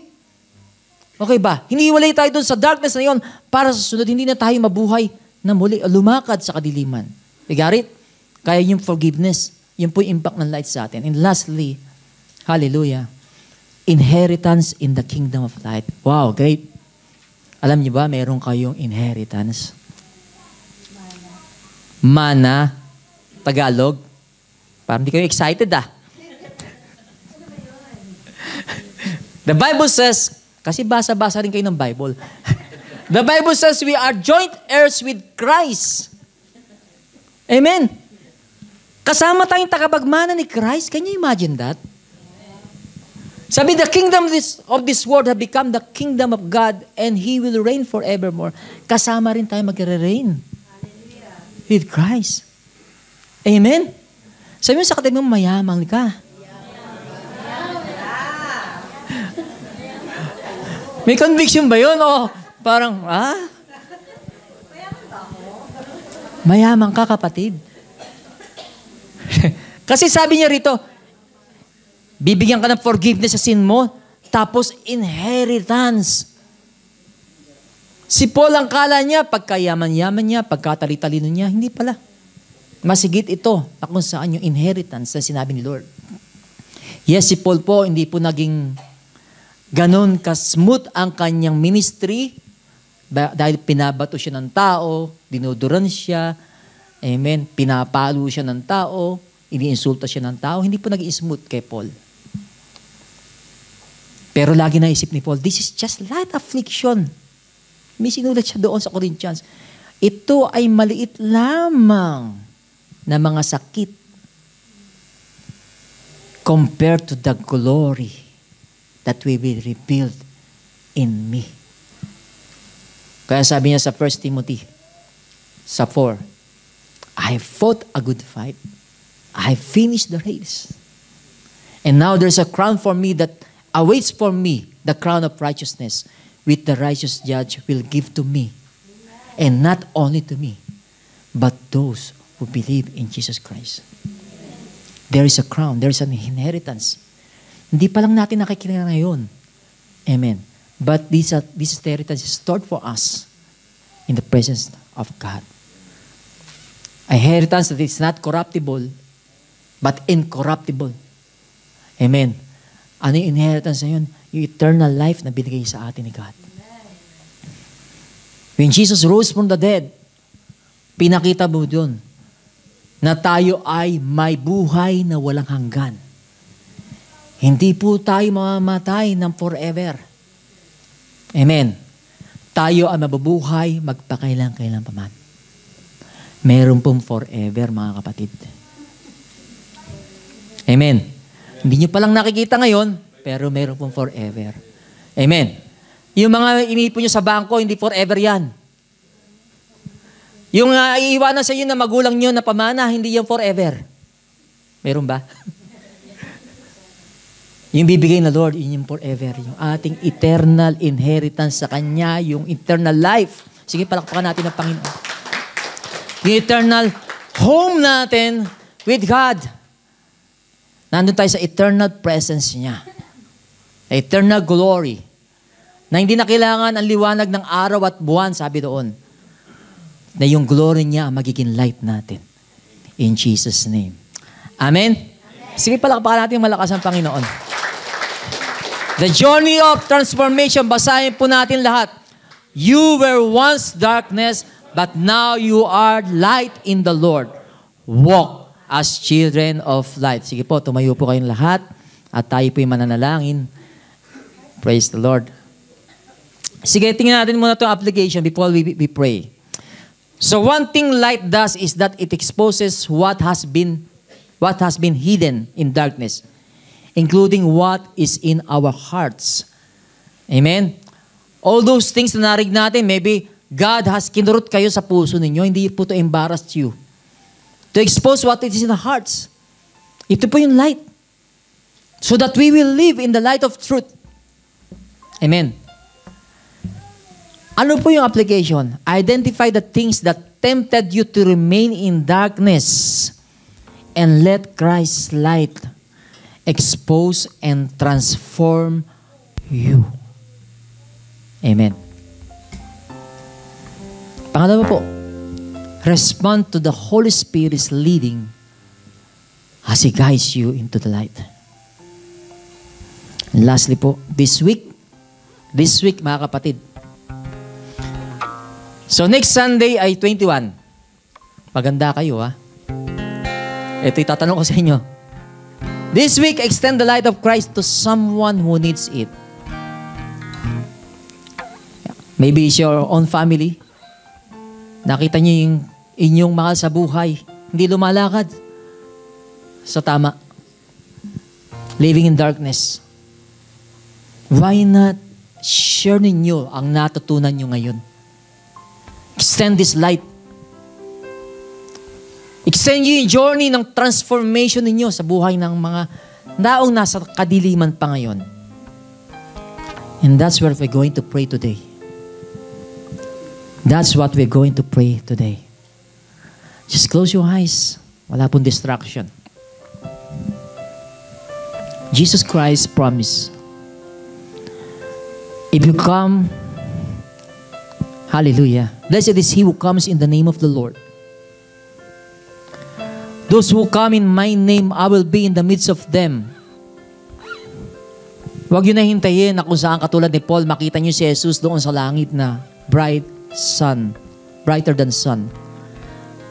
Okay ba? Hiniwalay tayo doon sa darkness na yun para sa sunod, hindi na tayo mabuhay na muli, lumakad sa kadiliman. You got it? Kaya yung forgiveness, yun po yung impact ng light sa atin. And lastly, hallelujah, inheritance in the kingdom of light. Wow, great. Alam niyo ba, meron kayong inheritance. Mana, Tagalog. Parang hindi kayo excited The Bible says, kasi basa-basa rin kayo ng Bible. The Bible says we are joint heirs with Christ. Amen. Kasama tayong tagapagmana ni Christ. Can you imagine that? Sabi, the kingdom of this world have become the kingdom of God and He will reign forevermore. Kasama rin tayo magre-reign with Christ. Amen? Sabi mo sa katabi mo, mayamang ka. May conviction ba yun? O parang, Mayamang ka, kapatid. Kasi sabi niya rito, bibigyan ka ng forgiveness sa sin mo, tapos inheritance. Si Paul ang kala niya, pagkayaman-yaman niya, pagkatali-talino niya, hindi pala. Masigit ito na kung saan yung inheritance na sinabi ni Lord. Yes, si Paul po, hindi po naging ganon ka-smooth ang kanyang ministry dahil pinabato siya ng tao, dinuduran siya, amen, pinapalo siya ng tao, iniinsulta siya ng tao, hindi po naging smooth kay Paul. Pero lagi naisip ni Paul, this is just light affliction. May sinulat siya doon sa Corinthians. Ito ay maliit lamang na mga sakit compared to the glory that we will rebuild in me. Kaya sabi niya sa 1 Timothy, sa 4, I have fought a good fight. I have finished the race. And now there's a crown for me that awaits for me, the crown of righteousness, which the righteous judge will give to me. And not only to me, but those who believe in Jesus Christ. There is a crown. There is an inheritance. Hindi pa lang natin nakikita ngayon. Amen. But this inheritance is stored for us in the presence of God. A inheritance that is not corruptible, but incorruptible. Amen. Ano yung inheritance na yun? Yung eternal life na binigay sa atin ni God. When Jesus rose from the dead, pinakita mo doon na tayo ay may buhay na walang hanggan. Hindi po tayo mamamatay ng forever. Amen. Tayo ay mabubuhay magpakailan-kailan pa man. Meron pong forever, mga kapatid. Amen. Hindi nyo palang nakikita ngayon, pero meron pong forever. Amen. Yung mga inipon nyo sa bangko, hindi forever yan. Yung iiwanan sa inyo na magulang nyo na pamana, hindi yan forever. Meron ba? Yung bibigay na Lord, yun yung forever. Yung ating eternal inheritance sa Kanya, yung eternal life. Sige, palakpakan natin ang Panginoon. Yung eternal home natin with God. Nandun tayo sa eternal presence niya. Eternal glory. Na hindi na kailangan ang liwanag ng araw at buwan, sabi doon. Na yung glory niya ang magiging light natin. In Jesus' name. Amen? Sige, palakpakan natin malakas ang Panginoon. The journey of transformation, basahin po natin lahat. You were once darkness, but now you are light in the Lord. Walk as children of light. Sige po, tumayo po kayong lahat at tayo po'y mananalangin. Praise the Lord. Sige, tingnan natin muna itong application before we pray. So one thing light does is that it exposes what has been hidden in darkness, including what is in our hearts. Amen? All those things na narinig natin, maybe God has kinurot kayo sa puso ninyo, hindi po to embarrass you. To expose what is in the hearts. Ito po yung light. So that we will live in the light of truth. Amen. Ano po yung application? Identify the things that tempted you to remain in darkness and let Christ's light expose and transform you. Amen. Pangalawa po, respond to the Holy Spirit's leading as He guides you into the light. And lastly po, this week, mga kapatid. So next Sunday ay 21. Maganda kayo, ha? Ito itatanong ko sa inyo. This week, extend the light of Christ to someone who needs it. Maybe it's your own family. Nakita niyo yung inyong mahal sa buhay. Hindi lumalakad sa tama. Living in darkness. Why not share ninyo ang natutunan nyo ngayon? Extend this light. Extend nyo yung journey ng transformation ninyo sa buhay ng mga taong nasa kadiliman pa ngayon. And that's what we're going to pray today. That's what we're going to pray today. Just close your eyes. Wala pong distraction. Jesus Christ promised, if you come, hallelujah, blessed is he who comes in the name of the Lord. Those who come in my name, I will be in the midst of them. Huwag yun na hintayin na kung saan katulad ni Paul, makita niyo si Jesus doon sa langit na bright sun, brighter than sun.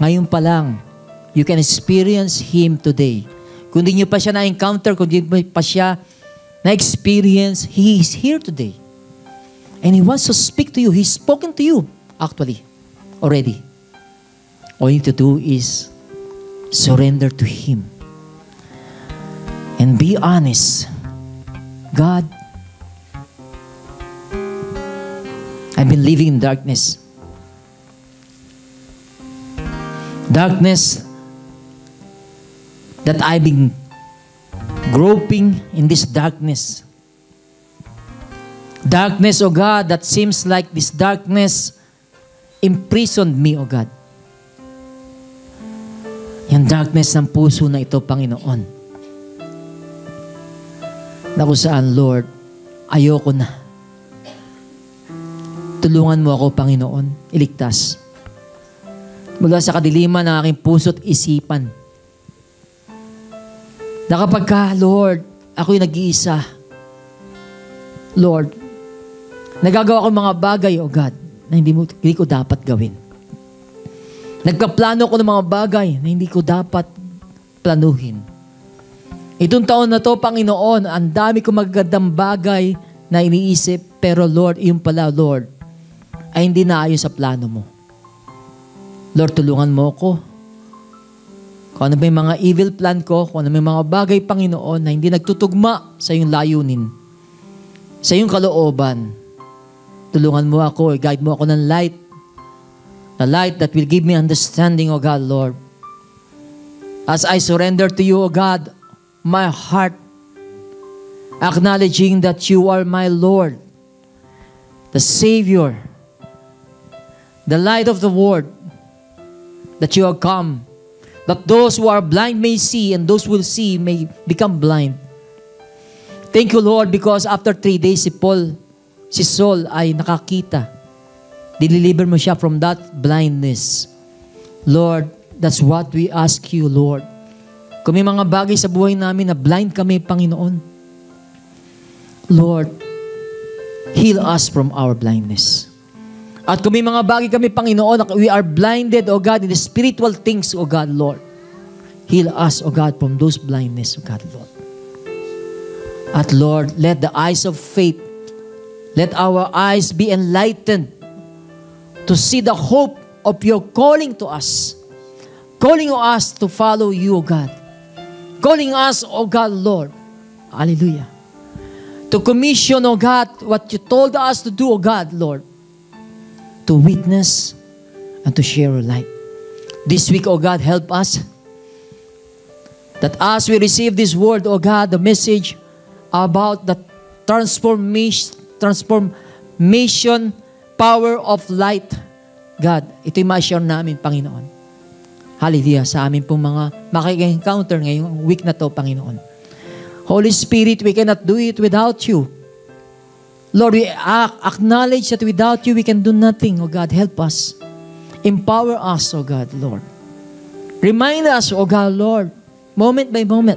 Ngayon pa lang, you can experience Him today. Kung di niyo pa siya na-encounter, kung di pa siya na-experience, He is here today. And He wants to speak to you. He's spoken to you, actually, already. All you need to do is surrender to Him. And be honest. God, I've been living in darkness. Darkness that I've been groping in this darkness. Darkness, O God, that seems like this darkness imprisoned me, O God. Yung darkness ng puso na ito, Panginoon, na kung saan, Lord, ayoko na. Tulungan mo ako, Panginoon, iligtas. Mula sa kadiliman ng aking puso't isipan. Na kapag ka, Lord, ako'y nag-iisa, Lord, nagagawa ko mga bagay, O God, na hindi ko dapat gawin. Nagpaplano ko ng mga bagay na hindi ko dapat planuhin. Itong taon na to, Panginoon, ang dami ko magagandang bagay na iniisip, pero Lord, yung pala, Lord, ay hindi naayon sa plano mo. Lord, tulungan mo ako. Kung ano ba yung mga evil plan ko, kung ano ba yung mga bagay, Panginoon, na hindi nagtutugma sa iyong layunin, sa iyong kalooban, tulungan mo ako, guide mo ako ng light, the light that will give me understanding, O God, Lord. As I surrender to you, O God, my heart, acknowledging that you are my Lord, the Savior, the light of the world, that you have come, that those who are blind may see, and those who will see may become blind. Thank you, Lord, because after 3 days, si Saul ay nakakita. Deliver mo siya from that blindness. Lord, that's what we ask you, Lord. Kung may mga bagay sa buhay namin na blind kami, Panginoon, Lord, heal us from our blindness. At kung may mga bagay kami, Panginoon, we are blinded, O God, in the spiritual things, O God, Lord. Heal us, O God, from those blindness, O God, Lord. At Lord, let the eyes of faith, let our eyes be enlightened to see the hope of your calling to us. Calling us to follow you, O God. Calling us, O God, Lord. Hallelujah. To commission, O God, what you told us to do, O God, Lord. To witness and to share your light. This week, O God, help us that as we receive this word, O God, the message about the transformation power of light, God, ito'y ma-share namin, Panginoon. Hallelujah, sa amin pong mga makika-encounter ngayong week na to, Panginoon. Holy Spirit, we cannot do it without you. Lord, we acknowledge that without you, we can do nothing. O God, help us. Empower us, O God, Lord. Remind us, O God, Lord, moment by moment,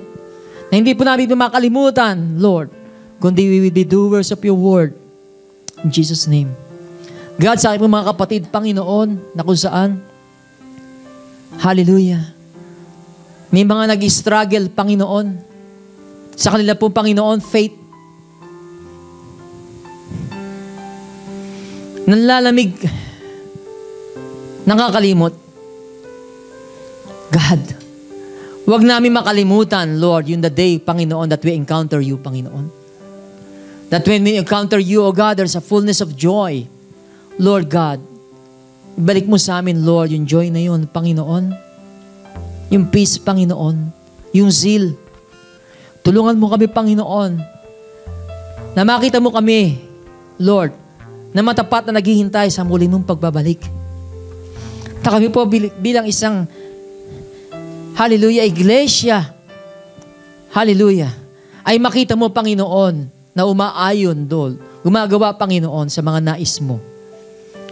na hindi po namin makalimutan, Lord, kundi we will be doers of your word. In Jesus' name. God, sa aking mga kapatid, Panginoon, na kung saan, hallelujah, may mga nag-struggle, Panginoon, sa kanila po, Panginoon, faith, nanlalamig, nakakalimot. God, huwag namin makalimutan, Lord, yung the day, Panginoon, that we encounter you, Panginoon. That when we encounter you, O God, there's a fullness of joy. Lord God, ibalik mo sa amin, Lord, yung joy na yun, Panginoon. Yung peace, Panginoon. Yung zeal. Tulungan mo kami, Panginoon, na makita mo kami, Lord, na matapat na naghihintay sa muli mong pagbabalik. At kami po bilang isang, hallelujah, iglesia, hallelujah, ay makita mo, Panginoon, na umaayon, gumagawa, Panginoon, sa mga nais mo.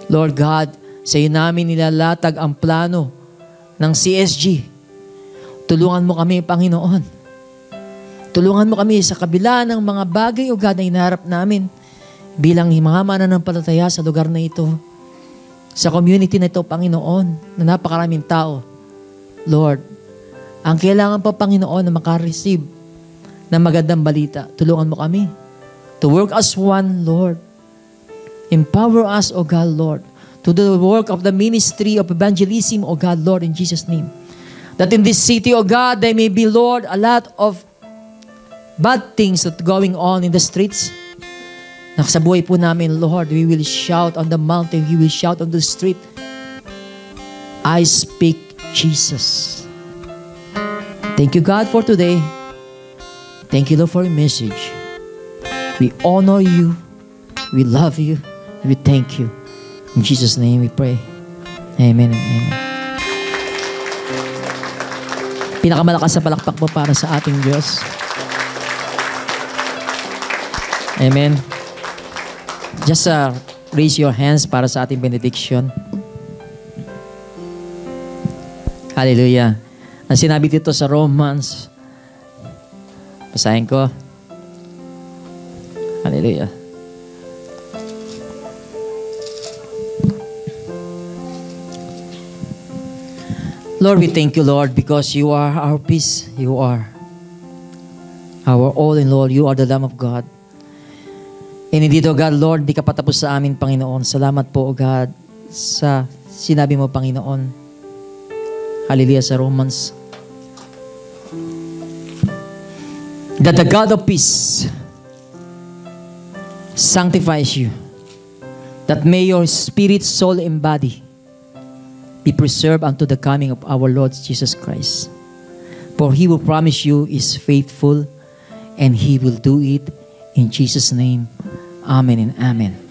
Lord God, sa iyo namin nilalatag ang plano ng CSG. Tulungan mo kami, Panginoon. Tulungan mo kami sa kabila ng mga bagay, O God, na hinaharap namin bilang mga mananampalataya sa lugar na ito, sa community na ito, Panginoon, na napakaraming tao. Lord, ang kailangan pa, Panginoon, na makareceive ng magandang balita, tulungan mo kami to work as one, Lord. Empower us, O God, Lord, to do the work of the ministry of evangelism, O God, Lord, in Jesus' name. That in this city, O God, there may be, Lord, a lot of bad things that going on in the streets, Na sa buhay po namin, Lord, we will shout on the mountain, we will shout on the street, I speak Jesus. Thank you, God, for today. Thank you, Lord, for your message. We honor you. We love you. We thank you. In Jesus' name we pray. Amen and amen. Pinakamalakas sa palakpak po para sa ating Diyos. Amen. Just raise your hands para sa ating benediction. Hallelujah. Ang sinabi dito sa Romans, basahin ko. Hallelujah. Lord, we thank you, Lord, because you are our peace. You are our all in all. You are the Lamb of God. And hindi to, God, Lord, di ka patapos sa amin, Panginoon. Salamat po, God, sa sinabi mo, Panginoon. Hallelujah, sa Romans. That the God of peace sanctifies you. That may your spirit, soul, and body be preserved unto the coming of our Lord Jesus Christ. For He will promise you is faithful, and He will do it in Jesus' name. Amen and amen.